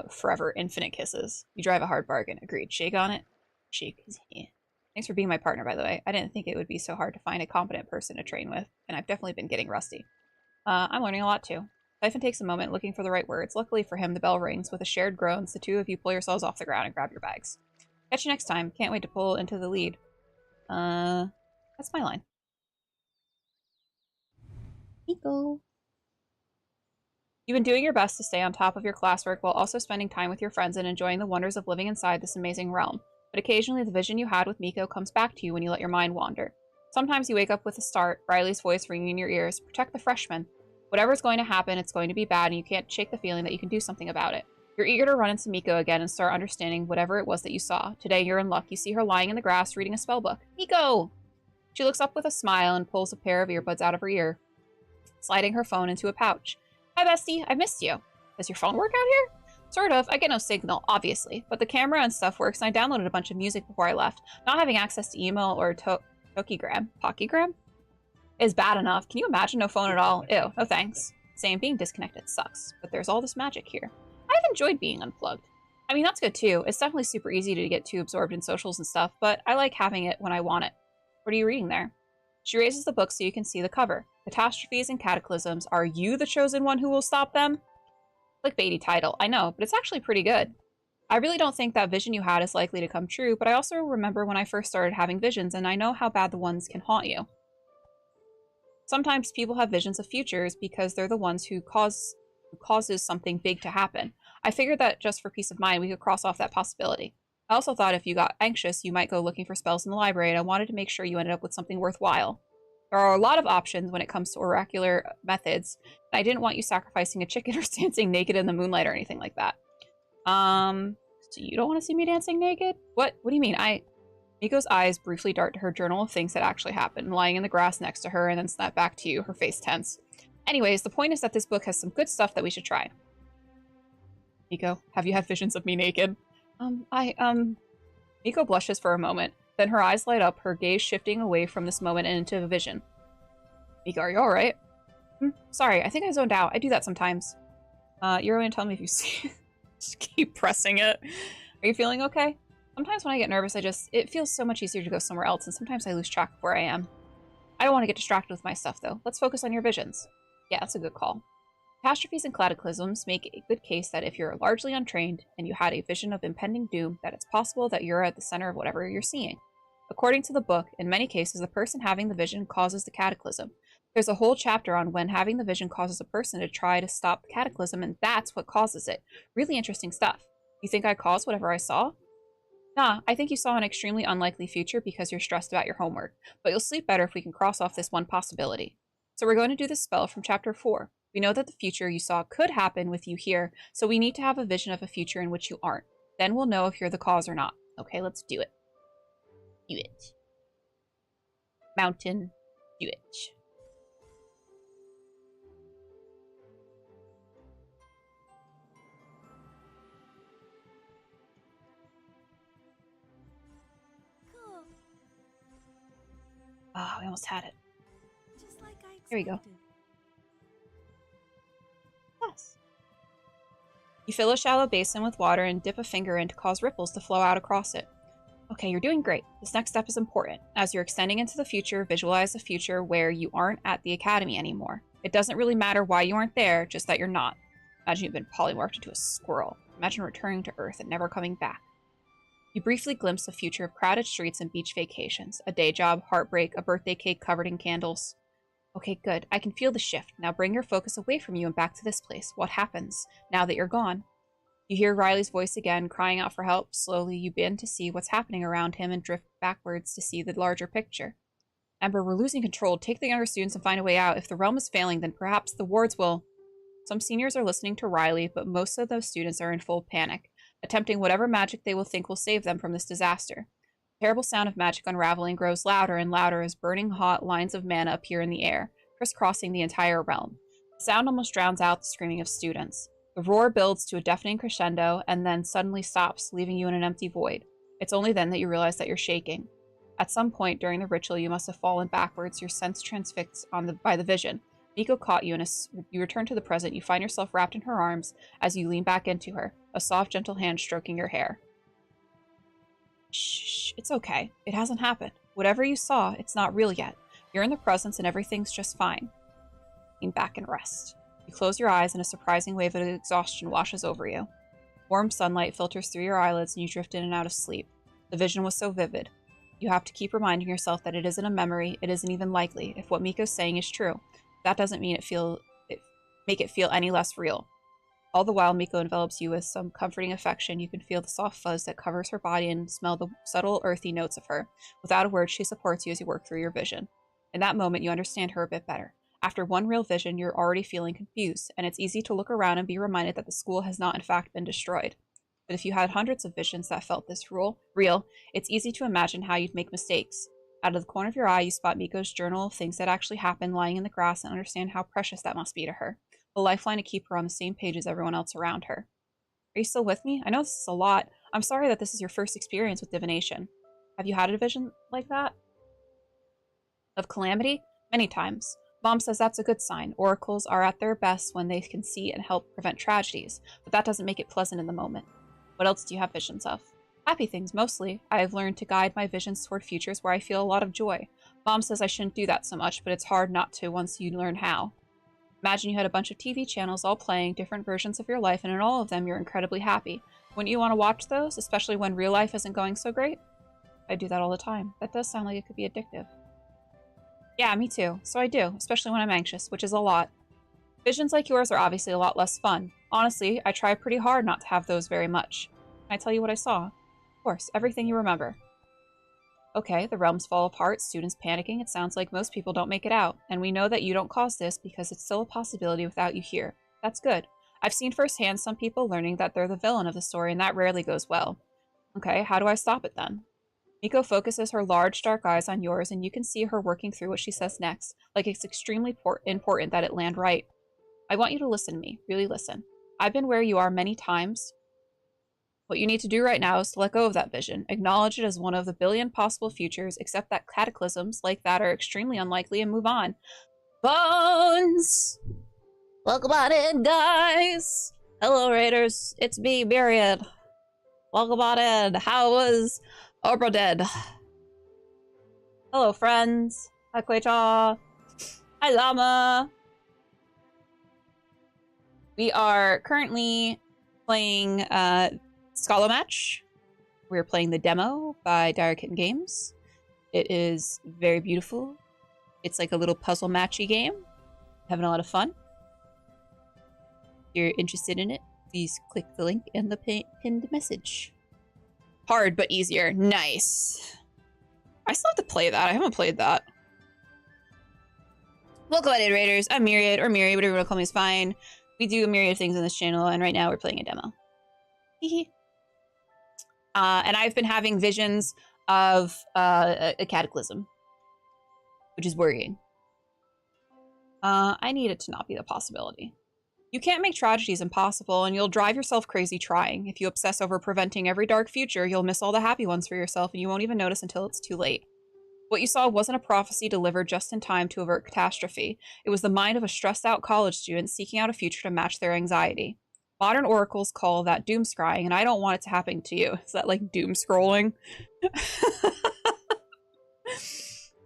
Forever, infinite kisses. You drive a hard bargain. Agreed. Shake on it. Shake his hand. Thanks for being my partner, by the way. I didn't think it would be so hard to find a competent person to train with, and I've definitely been getting rusty. I'm learning a lot too. Typhon takes a moment looking for the right words. Luckily for him, the bell rings. With a shared groans, the two of you pull yourselves off the ground and grab your bags. Catch you next time. Can't wait to pull into the lead. That's my line. Nico. You've been doing your best to stay on top of your classwork while also spending time with your friends and enjoying the wonders of living inside this amazing realm. But occasionally the vision you had with Miko comes back to you when you let your mind wander. Sometimes you wake up with a start, Riley's voice ringing in your ears. Protect the freshmen. Whatever's going to happen, it's going to be bad, and you can't shake the feeling that you can do something about it. You're eager to run into Miko again and start understanding whatever it was that you saw. Today, you're in luck. You see her lying in the grass reading a spell book. Miko! She looks up with a smile and pulls a pair of earbuds out of her ear, sliding her phone into a pouch. Hi, bestie. I missed you. Does your phone work out here? Sort of. I get no signal, obviously, but the camera and stuff works, and I downloaded a bunch of music before I left. Not having access to email or Pokegram is bad enough. Can you imagine no phone at all? Ew, no thanks. Same, being disconnected sucks, but there's all this magic here. I've enjoyed being unplugged. I mean, that's good too. It's definitely super easy to get too absorbed in socials and stuff, but I like having it when I want it. What are you reading there? She raises the book so you can see the cover. Catastrophes and Cataclysms. Are you the chosen one who will stop them? Clickbaity title, I know, but it's actually pretty good. I really don't think that vision you had is likely to come true, but I also remember when I first started having visions, and I know how bad the ones can haunt you. Sometimes people have visions of futures because they're the ones who causes something big to happen. I figured that just for peace of mind, we could cross off that possibility. I also thought if you got anxious, you might go looking for spells in the library, and I wanted to make sure you ended up with something worthwhile. There are a lot of options when it comes to oracular methods, and I didn't want you sacrificing a chicken or dancing naked in the moonlight or anything like that. So you don't want to see me dancing naked? What do you mean? Miko's eyes briefly dart to her journal of things that actually happened, lying in the grass next to her, and then snap back to you, her face tense. Anyways, the point is that this book has some good stuff that we should try. Miko, have you had visions of me naked? Miko blushes for a moment. Then her eyes light up, her gaze shifting away from this moment and into a vision. Miko, are you alright? Sorry, I think I zoned out. I do that sometimes. You're going to tell me if you see... Just keep pressing it. Are you feeling okay? Sometimes when I get nervous, it feels so much easier to go somewhere else, and sometimes I lose track of where I am. I don't want to get distracted with my stuff, though. Let's focus on your visions. Yeah, that's a good call. Catastrophes and Cataclysms make a good case that if you're largely untrained and you had a vision of impending doom, that it's possible that you're at the center of whatever you're seeing. According to the book, in many cases, the person having the vision causes the cataclysm. There's a whole chapter on when having the vision causes a person to try to stop the cataclysm, and that's what causes it. Really interesting stuff. You think I caused whatever I saw? Nah, I think you saw an extremely unlikely future because you're stressed about your homework, but you'll sleep better if we can cross off this one possibility. So we're going to do this spell from chapter 4. We know that the future you saw could happen with you here, so we need to have a vision of a future in which you aren't. Then we'll know if you're the cause or not. Okay, let's do it. Do it. Mountain, do it. Cool. Ah, we almost had it. Just like I expected. Here we go. Yes. You fill a shallow basin with water and dip a finger in to cause ripples to flow out across it. Okay, you're doing great. This next step is important. As you're extending into the future, visualize a future where you aren't at the academy anymore. It doesn't really matter why you aren't there, just that you're not. Imagine you've been polymorphed into a squirrel. Imagine returning to Earth and never coming back. You briefly glimpse a future of crowded streets and beach vacations, a day job, heartbreak, a birthday cake covered in candles. Okay, good. I can feel the shift. Now bring your focus away from you and back to this place. What happens now that you're gone? You hear Riley's voice again, crying out for help. Slowly, you begin to see what's happening around him and drift backwards to see the larger picture. Ember, we're losing control. Take the younger students and find a way out. If the realm is failing, then perhaps the wards will... Some seniors are listening to Riley, but most of those students are in full panic, attempting whatever magic they will think will save them from this disaster. The terrible sound of magic unraveling grows louder and louder as burning hot lines of mana appear in the air, crisscrossing the entire realm. The sound almost drowns out the screaming of students. The roar builds to a deafening crescendo and then suddenly stops, leaving you in an empty void. It's only then that you realize that you're shaking. At some point during the ritual, you must have fallen backwards, your sense transfixed by the vision. Miko caught you, and you return to the present. You find yourself wrapped in her arms as you lean back into her, a soft, gentle hand stroking your hair. Shh, it's okay. It hasn't happened. Whatever you saw, it's not real yet. You're in the presence and everything's just fine. Lean back and rest. You close your eyes and a surprising wave of exhaustion washes over you. Warm sunlight filters through your eyelids and you drift in and out of sleep. The vision was so vivid. You have to keep reminding yourself that it isn't a memory, it isn't even likely. If what Miko's saying is true, that doesn't mean make it feel any less real. All the while, Miko envelops you with some comforting affection. You can feel the soft fuzz that covers her body and smell the subtle, earthy notes of her. Without a word, she supports you as you work through your vision. In that moment, you understand her a bit better. After one real vision, you're already feeling confused, and it's easy to look around and be reminded that the school has not in fact been destroyed. But if you had hundreds of visions that felt this real, it's easy to imagine how you'd make mistakes. Out of the corner of your eye, you spot Miko's journal of things that actually happened lying in the grass and understand how precious that must be to her. The lifeline to keep her on the same page as everyone else around her. Are you still with me? I know this is a lot. I'm sorry that this is your first experience with divination. Have you had a vision like that? Of calamity? Many times. Mom says that's a good sign. Oracles are at their best when they can see and help prevent tragedies, but that doesn't make it pleasant in the moment. What else do you have visions of? Happy things, mostly. I have learned to guide my visions toward futures where I feel a lot of joy. Mom says I shouldn't do that so much, but it's hard not to once you learn how. Imagine you had a bunch of TV channels all playing different versions of your life, and in all of them you're incredibly happy. Wouldn't you want to watch those, especially when real life isn't going so great? I do that all the time. That does sound like it could be addictive. Yeah, me too. So I do, especially when I'm anxious, which is a lot. Visions like yours are obviously a lot less fun. Honestly, I try pretty hard not to have those very much. Can I tell you what I saw? Of course, everything you remember. Okay, the realms fall apart, students panicking. It sounds like most people don't make it out, and we know that you don't cause this because it's still a possibility without you here. That's good. I've seen firsthand some people learning that they're the villain of the story, and that rarely goes well. Okay, how do I stop it then? Miko focuses her large, dark eyes on yours, and you can see her working through what she says next, like it's extremely important that it land right. I want you to listen to me, really listen. I've been where you are many times. What you need to do right now is to let go of that vision, acknowledge it as one of the billion possible futures, accept that cataclysms like that are extremely unlikely, and move on. Bones! Welcome on in, guys! Hello, Raiders. It's me, Myriad. Welcome on in. How was Oprah dead? Hello, friends. Hi, Kwecha. Hi, Llama. We are currently playing Scholomatch. We're playing the demo by Dire Kitten Games. It is very beautiful. It's like a little puzzle matchy game. Having a lot of fun. If you're interested in it, Please click the link in the pinned message. Hard, but easier. Nice. I still have to play that. I haven't played that. Welcome, Raiders. I'm Myriad, or Myriad, whatever you want to call me is fine. We do a myriad of things on this channel, and right now we're playing a demo. And I've been having visions of a cataclysm, which is worrying. I need it to not be the possibility. You can't make tragedies impossible, and you'll drive yourself crazy trying. If you obsess over preventing every dark future, you'll miss all the happy ones for yourself, and you won't even notice until it's too late. What you saw wasn't a prophecy delivered just in time to avert catastrophe. It was the mind of a stressed-out college student seeking out a future to match their anxiety. Modern oracles call that doom scrying, and I don't want it to happen to you. Is that like doom scrolling?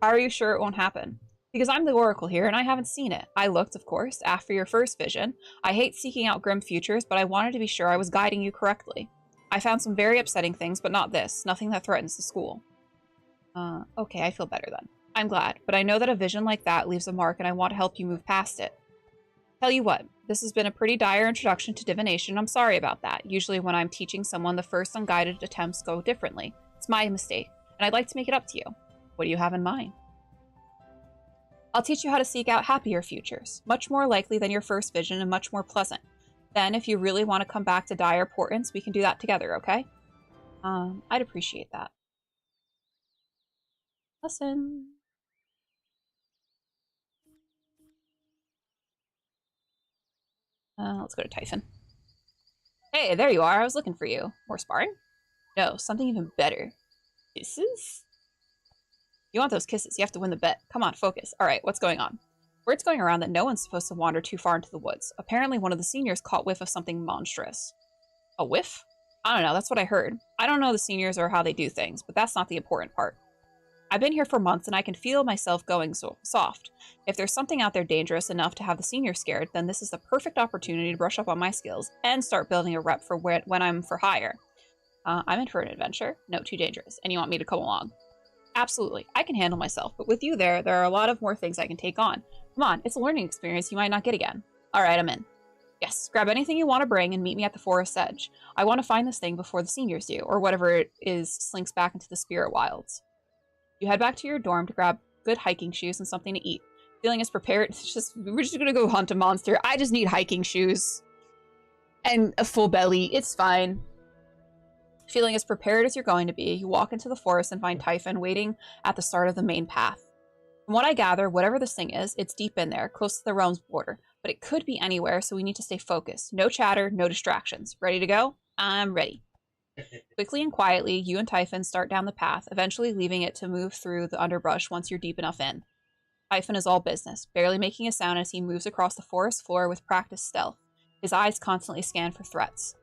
How are you sure it won't happen? Because I'm the oracle here, and I haven't seen it. I looked, of course, after your first vision. I hate seeking out grim futures, but I wanted to be sure I was guiding you correctly. I found some very upsetting things, but not this. Nothing that threatens the school. Okay, I feel better then. I'm glad, but I know that a vision like that leaves a mark, and I want to help you move past it. Tell you what, this has been a pretty dire introduction to divination. I'm sorry about that. Usually when I'm teaching someone, the first unguided attempts go differently. It's my mistake, and I'd like to make it up to you. What do you have in mind? I'll teach you how to seek out happier futures, much more likely than your first vision and much more pleasant. Then, if you really want to come back to dire portents, we can do that together, okay? I'd appreciate that. Lesson. Let's go to Typhon. Hey, there you are. I was looking for you. More sparring? No, something even better. Kisses? You want those kisses. You have to win the bet. Come on, focus. All right, what's going on? Word's going around that no one's supposed to wander too far into the woods. Apparently one of the seniors caught whiff of something monstrous. A whiff? I don't know, that's what I heard. I don't know the seniors or how they do things, but that's not the important part. I've been here for months and I can feel myself going soft. If there's something out there dangerous enough to have the seniors scared, then this is the perfect opportunity to brush up on my skills and start building a rep for when I'm for hire. I'm in for an adventure. No, too dangerous. And you want me to come along? Absolutely. I can handle myself, but with you there are a lot of more things I can take on. Come on, it's a learning experience you might not get again. All right, I'm in. Yes, grab anything you want to bring and meet me at the forest's edge. I want to find this thing before the seniors do, or whatever it is slinks back into the spirit wilds. You head back to your dorm to grab good hiking shoes and something to eat. Feeling as prepared, we're just gonna go hunt a monster. I just need hiking shoes. And a full belly, it's fine. Feeling as prepared as you're going to be, you walk into the forest and find Typhon waiting at the start of the main path. From what I gather, whatever this thing is, it's deep in there, close to the realm's border. But it could be anywhere, so we need to stay focused. No chatter, no distractions. Ready to go? I'm ready. Quickly and quietly, you and Typhon start down the path, eventually leaving it to move through the underbrush once you're deep enough in. Typhon is all business, barely making a sound as he moves across the forest floor with practiced stealth. His eyes constantly scan for threats.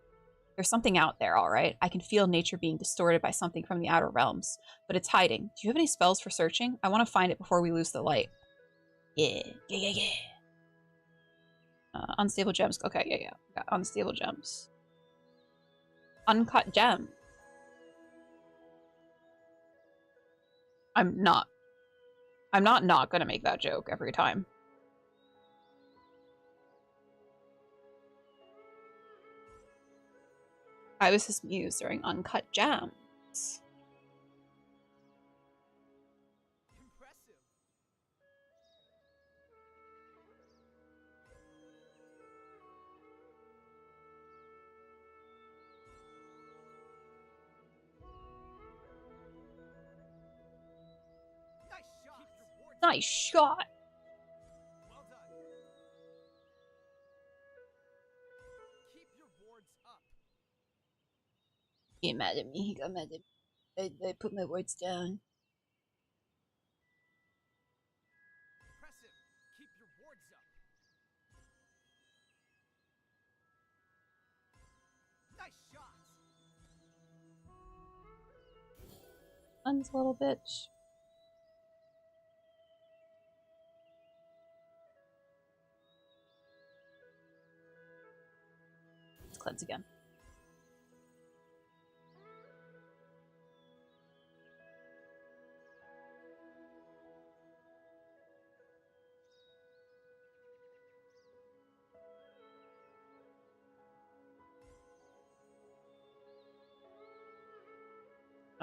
There's something out there, all right. I can feel nature being distorted by something from the outer realms, but it's hiding. Do you have any spells for searching? I want to find it before we lose the light. Yeah. Unstable gems. Okay, yeah. Got unstable gems. Uncut gem. I'm not gonna make that joke every time. I was his muse during Uncut Gems. Impressive. Nice shot. Keep your wards Nice shot. Well done. Keep your wards up. He mad at me. He got mad at me. I put my words down. Impressive. Keep your wards up. Nice shots. Fun's little bitch. Let's cleanse again.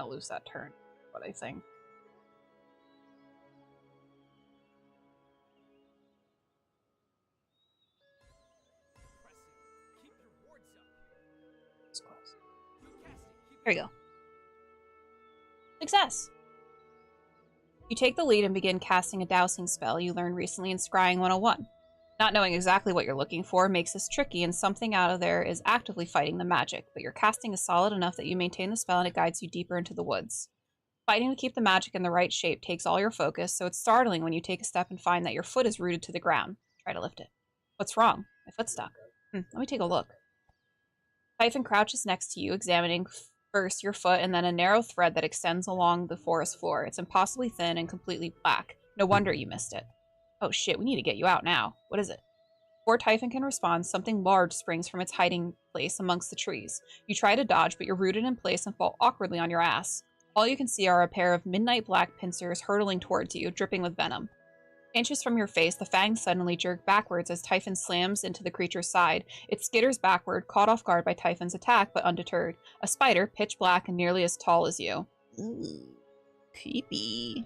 I'll lose that turn, what I think. Keep your wards up. It's close. Good casting. Keep There you go. Success! You take the lead and begin casting a dowsing spell you learned recently in Scrying 101. Not knowing exactly what you're looking for makes this tricky, and something out of there is actively fighting the magic, but your casting is solid enough that you maintain the spell and it guides you deeper into the woods. Fighting to keep the magic in the right shape takes all your focus, so it's startling when you take a step and find that your foot is rooted to the ground. Try to lift it. What's wrong? My foot's stuck. Let me take a look. Typhon crouches next to you, examining first your foot and then a narrow thread that extends along the forest floor. It's impossibly thin and completely black. No wonder you missed it. Oh shit, we need to get you out now. What is it? Before Typhon can respond, something large springs from its hiding place amongst the trees. You try to dodge, but you're rooted in place and fall awkwardly on your ass. All you can see are a pair of midnight black pincers hurtling towards you, dripping with venom. Inches from your face, the fangs suddenly jerk backwards as Typhon slams into the creature's side. It skitters backward, caught off guard by Typhon's attack, but undeterred. A spider, pitch black and nearly as tall as you. Ooh, creepy.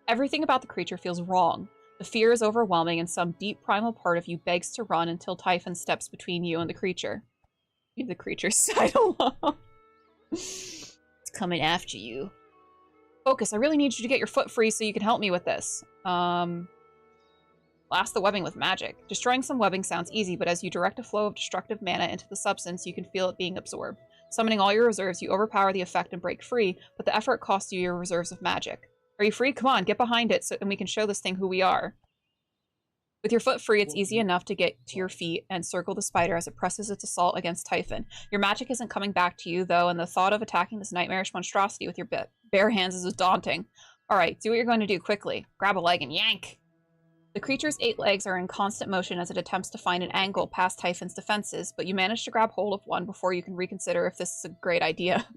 Everything about the creature feels wrong. The fear is overwhelming, and some deep primal part of you begs to run until Typhon steps between you and the creature. Leave the creature's side alone. It's coming after you. Focus, I really need you to get your foot free so you can help me with this. Blast the webbing with magic. Destroying some webbing sounds easy, but as you direct a flow of destructive mana into the substance, you can feel it being absorbed. Summoning all your reserves, you overpower the effect and break free, but the effort costs you your reserves of magic. Are you free? Come on, get behind it and we can show this thing who we are. With your foot free, it's easy enough to get to your feet and circle the spider as it presses its assault against Typhon. Your magic isn't coming back to you, though, and the thought of attacking this nightmarish monstrosity with your bare hands is daunting. Alright, do what you're going to do quickly. Grab a leg and yank! The creature's 8 legs are in constant motion as it attempts to find an angle past Typhon's defenses, but you manage to grab hold of one before you can reconsider if this is a great idea.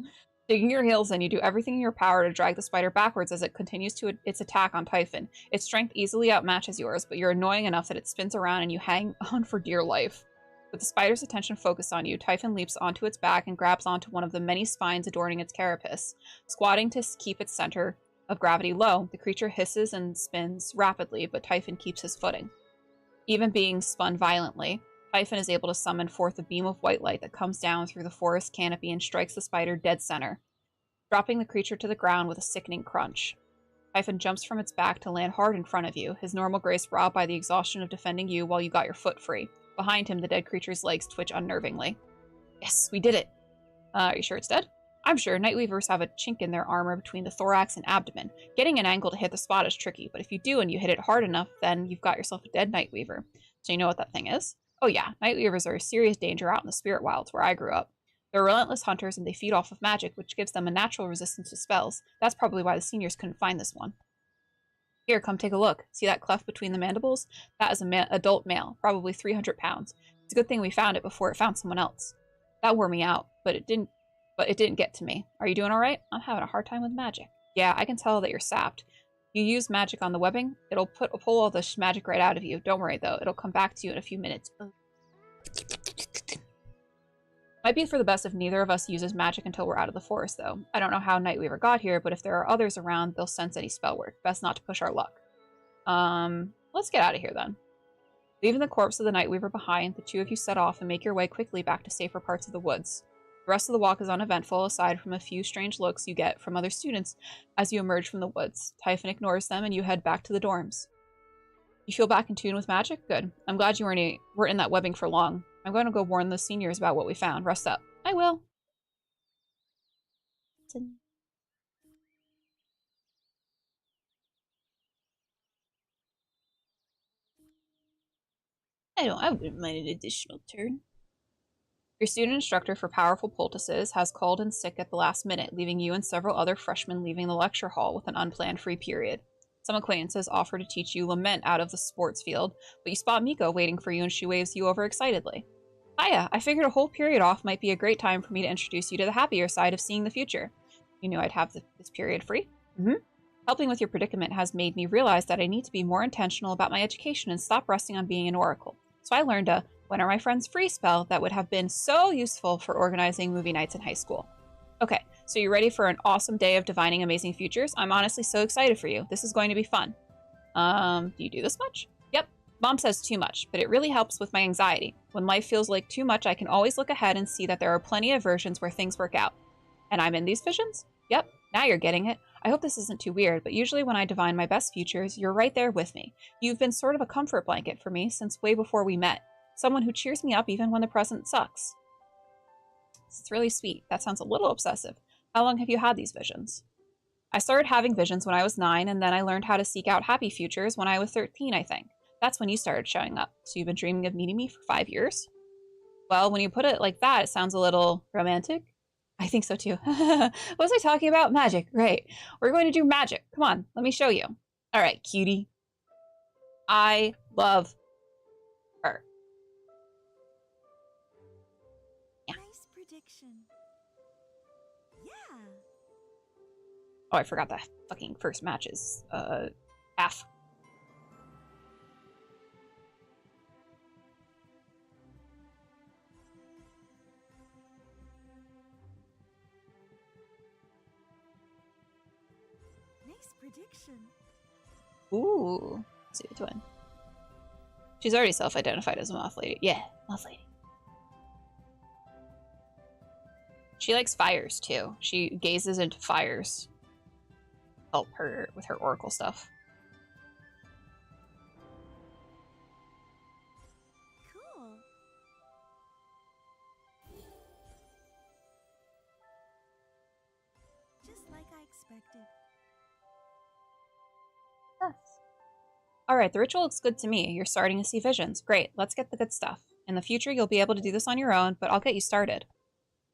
Digging your heels in, you do everything in your power to drag the spider backwards as it continues to its attack on Typhon. Its strength easily outmatches yours, but you're annoying enough that it spins around and you hang on for dear life. With the spider's attention focused on you, Typhon leaps onto its back and grabs onto one of the many spines adorning its carapace. Squatting to keep its center of gravity low, the creature hisses and spins rapidly, but Typhon keeps his footing. Even being spun violently, Typhon is able to summon forth a beam of white light that comes down through the forest canopy and strikes the spider dead center, dropping the creature to the ground with a sickening crunch. Typhon jumps from its back to land hard in front of you, his normal grace robbed by the exhaustion of defending you while you got your foot free. Behind him, the dead creature's legs twitch unnervingly. Yes, we did it! Are you sure it's dead? I'm sure. Nightweavers have a chink in their armor between the thorax and abdomen. Getting an angle to hit the spot is tricky, but if you do and you hit it hard enough, then you've got yourself a dead Nightweaver. So you know what that thing is? Oh yeah, Nightweavers are a serious danger out in the spirit wilds where I grew up. They're relentless hunters and they feed off of magic, which gives them a natural resistance to spells. That's probably why the seniors couldn't find this one. Here, come take a look. See that cleft between the mandibles? That is an adult male, probably 300 pounds. It's a good thing we found it before it found someone else. That wore me out, but it didn't get to me. Are you doing alright? I'm having a hard time with magic. Yeah, I can tell that you're sapped. You use magic on the webbing, it'll pull all the magic right out of you. Don't worry though, it'll come back to you in a few minutes. Might be for the best if neither of us uses magic until we're out of the forest though. I don't know how Nightweaver got here, but if there are others around, they'll sense any spell work. Best not to push our luck. Let's get out of here then. Leaving the corpse of the Nightweaver behind, the two of you set off and make your way quickly back to safer parts of the woods. The rest of the walk is uneventful, aside from a few strange looks you get from other students as you emerge from the woods. Typhon ignores them, and you head back to the dorms. You feel back in tune with magic? Good. I'm glad you weren't in that webbing for long. I'm going to go warn the seniors about what we found. Rest up. I will. I wouldn't mind an additional turn. Your student instructor for powerful poultices has called in sick at the last minute, leaving you and several other freshmen leaving the lecture hall with an unplanned free period. Some acquaintances offer to teach you Lament out of the sports field, but you spot Miko waiting for you and she waves you over excitedly. Hiya, I figured a whole period off might be a great time for me to introduce you to the happier side of seeing the future. You knew I'd have this period free? Helping with your predicament has made me realize that I need to be more intentional about my education and stop resting on being an oracle. So I learned a When Are My Friends free spell that would have been so useful for organizing movie nights in high school. Okay, So you ready for an awesome day of divining amazing futures? I'm honestly so excited for you. This is going to be fun. Do you do this much? Yep. Mom says too much, but it really helps with my anxiety. When life feels like too much, I can always look ahead and see that there are plenty of versions where things work out. And I'm in these visions? Yep. Now you're getting it. I hope this isn't too weird, but usually when I divine my best futures, you're right there with me. You've been sort of a comfort blanket for me since way before we met. Someone who cheers me up even when the present sucks. It's really sweet. That sounds a little obsessive. How long have you had these visions? I started having visions when I was 9, and then I learned how to seek out happy futures when I was 13, I think. That's when you started showing up. So you've been dreaming of meeting me for 5 years? Well, when you put it like that, it sounds a little romantic. I think so too. What was I talking about? Magic. Right. We're going to do magic. Come on, let me show you. All right, cutie. I love her. Yeah. Nice prediction. Yeah. Oh, I forgot that fucking first match is half. Nice prediction. Ooh. Let's see the twin. She's already self-identified as a moth lady. Yeah, moth lady. She likes fires too. She gazes into fires. Help her with her oracle stuff. Cool. Just like I expected. Yes. All right, the ritual looks good to me. You're starting to see visions. Great, let's get the good stuff. In the future, you'll be able to do this on your own, but I'll get you started.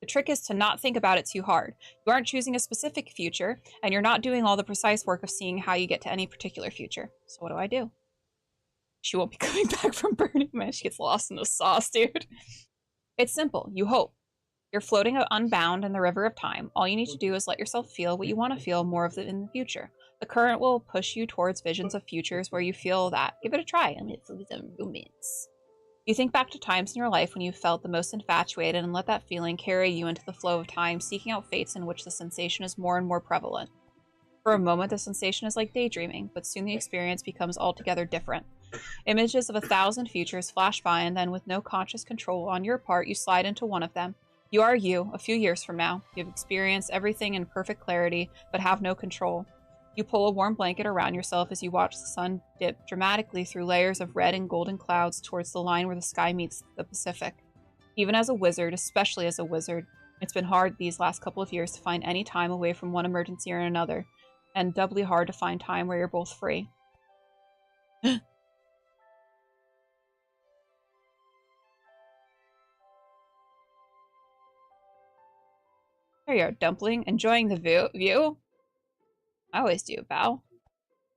The trick is to not think about it too hard. You aren't choosing a specific future, and you're not doing all the precise work of seeing how you get to any particular future. So what do? She won't be coming back from Burning Man. She gets lost in the sauce, dude. It's simple. You hope. You're floating unbound in the river of time. All you need to do is let yourself feel what you want to feel more of it in the future. The current will push you towards visions of futures where you feel that. Give it a try. I mean, it's some romance. You think back to times in your life when you felt the most infatuated and let that feeling carry you into the flow of time, seeking out fates in which the sensation is more and more prevalent. For a moment, the sensation is like daydreaming, but soon the experience becomes altogether different. Images of 1,000 futures flash by, and then with no conscious control on your part, you slide into one of them. You are you, a few years from now. You've experienced everything in perfect clarity, but have no control. You pull a warm blanket around yourself as you watch the sun dip dramatically through layers of red and golden clouds towards the line where the sky meets the Pacific. Even as a wizard, especially as a wizard, it's been hard these last couple of years to find any time away from one emergency or another, and doubly hard to find time where you're both free. There you are, Dumpling, enjoying the view? I always do, Bao.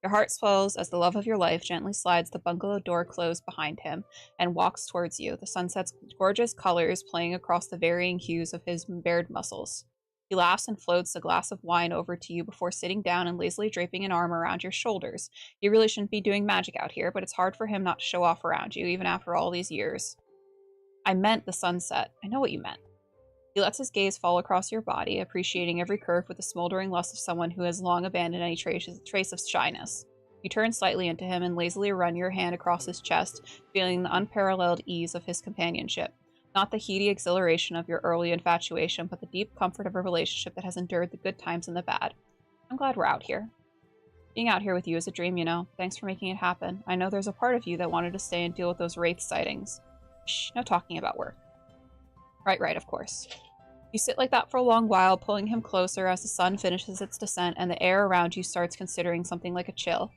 Your heart swells as the love of your life gently slides the bungalow door closed behind him and walks towards you, the sunset's gorgeous colors playing across the varying hues of his bared muscles. He laughs and floats a glass of wine over to you before sitting down and lazily draping an arm around your shoulders. You really shouldn't be doing magic out here, but it's hard for him not to show off around you, even after all these years. I meant the sunset. I know what you meant. He lets his gaze fall across your body, appreciating every curve with the smoldering lust of someone who has long abandoned any trace of shyness. You turn slightly into him and lazily run your hand across his chest, feeling the unparalleled ease of his companionship. Not the heady exhilaration of your early infatuation, but the deep comfort of a relationship that has endured the good times and the bad. I'm glad we're out here. Being out here with you is a dream, you know. Thanks for making it happen. I know there's a part of you that wanted to stay and deal with those wraith sightings. Shh, no talking about work. Right, of course. You sit like that for a long while, pulling him closer as the sun finishes its descent and the air around you starts considering something like a chill.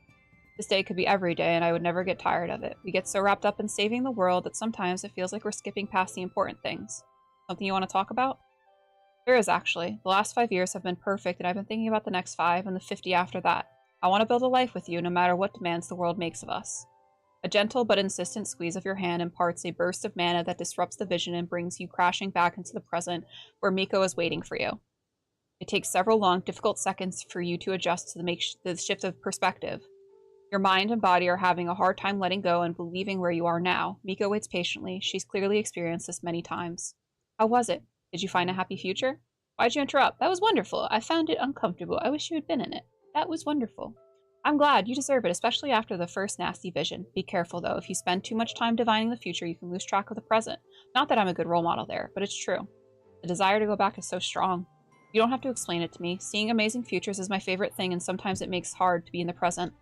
This day could be every day, and I would never get tired of it. We get so wrapped up in saving the world that sometimes it feels like we're skipping past the important things. Something you want to talk about? There is, actually. The last 5 years have been perfect, and I've been thinking about the next 5 and the 50 after that. I want to build a life with you, no matter what demands the world makes of us. A gentle but insistent squeeze of your hand imparts a burst of mana that disrupts the vision and brings you crashing back into the present, where Miko is waiting for you. It takes several long, difficult seconds for you to adjust to the shift of perspective. Your mind and body are having a hard time letting go and believing where you are now. Miko waits patiently. She's clearly experienced this many times. How was it? Did you find a happy future? Why'd you interrupt? That was wonderful. I found it uncomfortable. I wish you had been in it. That was wonderful. I'm glad. You deserve it, especially after the first nasty vision. Be careful, though. If you spend too much time divining the future, you can lose track of the present. Not that I'm a good role model there, but it's true. The desire to go back is so strong. You don't have to explain it to me. Seeing amazing futures is my favorite thing, and sometimes it makes hard to be in the present.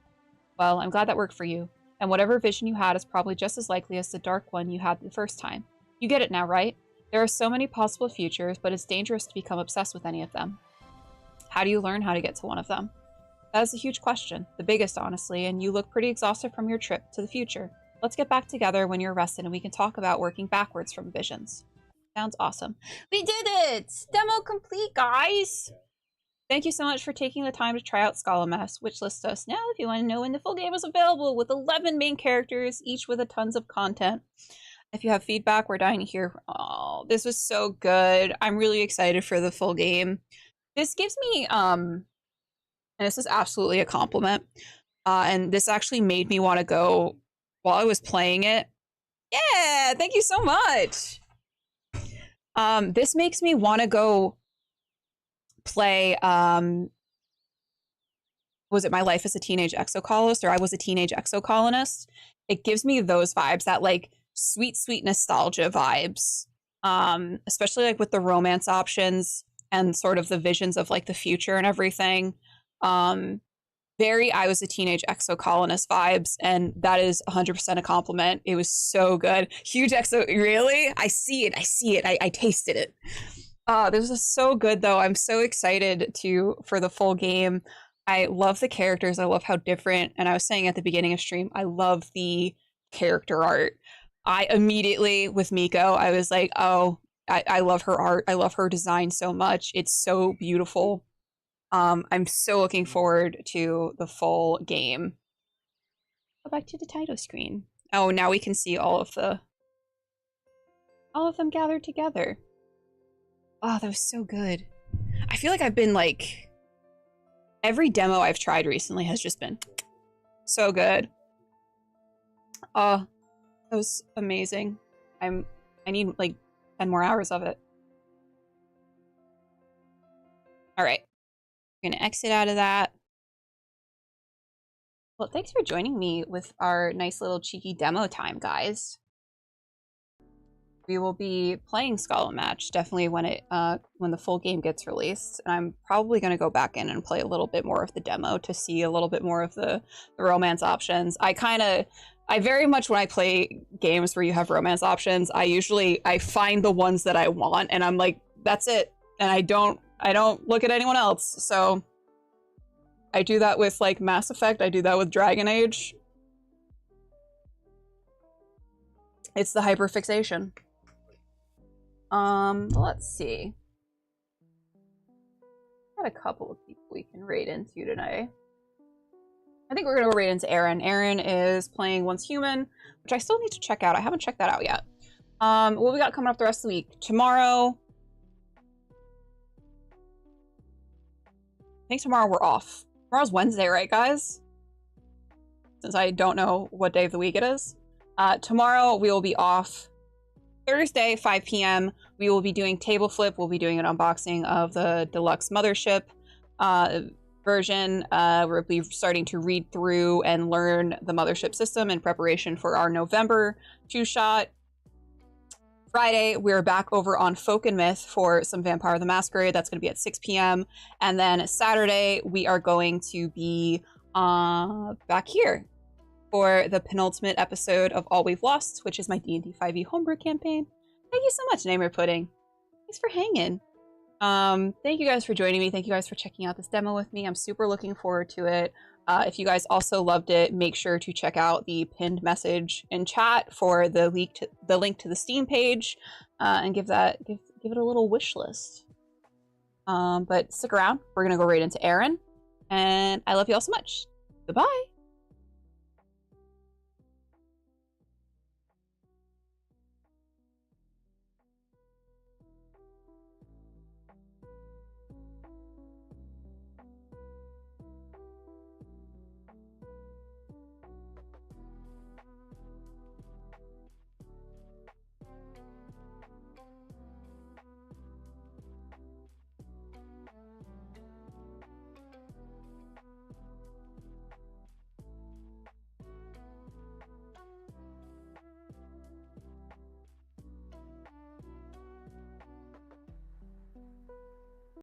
Well, I'm glad that worked for you. And whatever vision you had is probably just as likely as the dark one you had the first time. You get it now, right? There are so many possible futures, but it's dangerous to become obsessed with any of them. How do you learn how to get to one of them? That is a huge question, the biggest, honestly, and you look pretty exhausted from your trip to the future. Let's get back together when you're rested and we can talk about working backwards from visions. Sounds awesome. We did it! Demo complete, guys! Thank you so much for taking the time to try out Scholomatch, which lists us now if you want to know when the full game is available with 11 main characters, each with a tons of content. If you have feedback, we're dying to hear. Oh, this was so good. I'm really excited for the full game. This gives me, and this is absolutely a compliment, and this actually made me want to go while I was playing it. Yeah, thank you so much. This makes me want to go play, was it My Life as a Teenage Exocolonist, or I Was a Teenage Exocolonist? It gives me those vibes, that like sweet, sweet nostalgia vibes, especially like with the romance options and sort of the visions of like the future and everything. Very I Was a Teenage Exocolonist vibes, and that is 100% a compliment. It was so good. Huge exo, really? I see it. I tasted it. This is so good though. I'm so excited for the full game. I love the characters. I love how different, and I was saying at the beginning of stream, I love the character art. I immediately, with Miko, I was like, oh, I love her art. I love her design so much. It's so beautiful. I'm so looking forward to the full game. Go back to the title screen. Oh, now we can see all of them gathered together. Oh, that was so good. I feel like I've been like, every demo I've tried recently has just been so good. Oh, that was amazing. I need like 10 more hours of it. All right. We're gonna exit out of that. Well, thanks for joining me with our nice little cheeky demo time, guys. We will be playing Scholomatch definitely when the full game gets released. And I'm probably gonna go back in and play a little bit more of the demo to see a little bit more of the romance options. I very much, when I play games where you have romance options, I find the ones that I want and I'm like, that's it. And I don't look at anyone else. So I do that with like Mass Effect. I do that with Dragon Age. It's the hyperfixation. Let's see. Got a couple of people we can raid into today. I think we're gonna go raid into Aaron. Aaron is playing Once Human, which I still need to check out. I haven't checked that out yet. What we got coming up the rest of the week? Tomorrow. I think tomorrow we're off. Tomorrow's Wednesday, right, guys? Since I don't know what day of the week it is. Tomorrow we will be off. Thursday, 5 p.m. we will be doing Table Flip. We'll be doing an unboxing of the deluxe mothership version. We'll be starting to read through and learn the mothership system in preparation for our November two-shot. Friday, we're back over on Folk and Myth for some Vampire the Masquerade. That's going to be at 6 p.m. And then Saturday, we are going to be back here for the penultimate episode of All We've Lost, which is my D&D 5e homebrew campaign. Thank you so much, Namer Pudding. Thanks for hanging. Thank you guys for joining me. Thank you guys for checking out this demo with me. I'm super looking forward to it. If you guys also loved it, make sure to check out the pinned message in chat for the link to the Steam page, and give it a little wish list. But stick around. We're gonna go right into Aaron, and I love you all so much. Goodbye.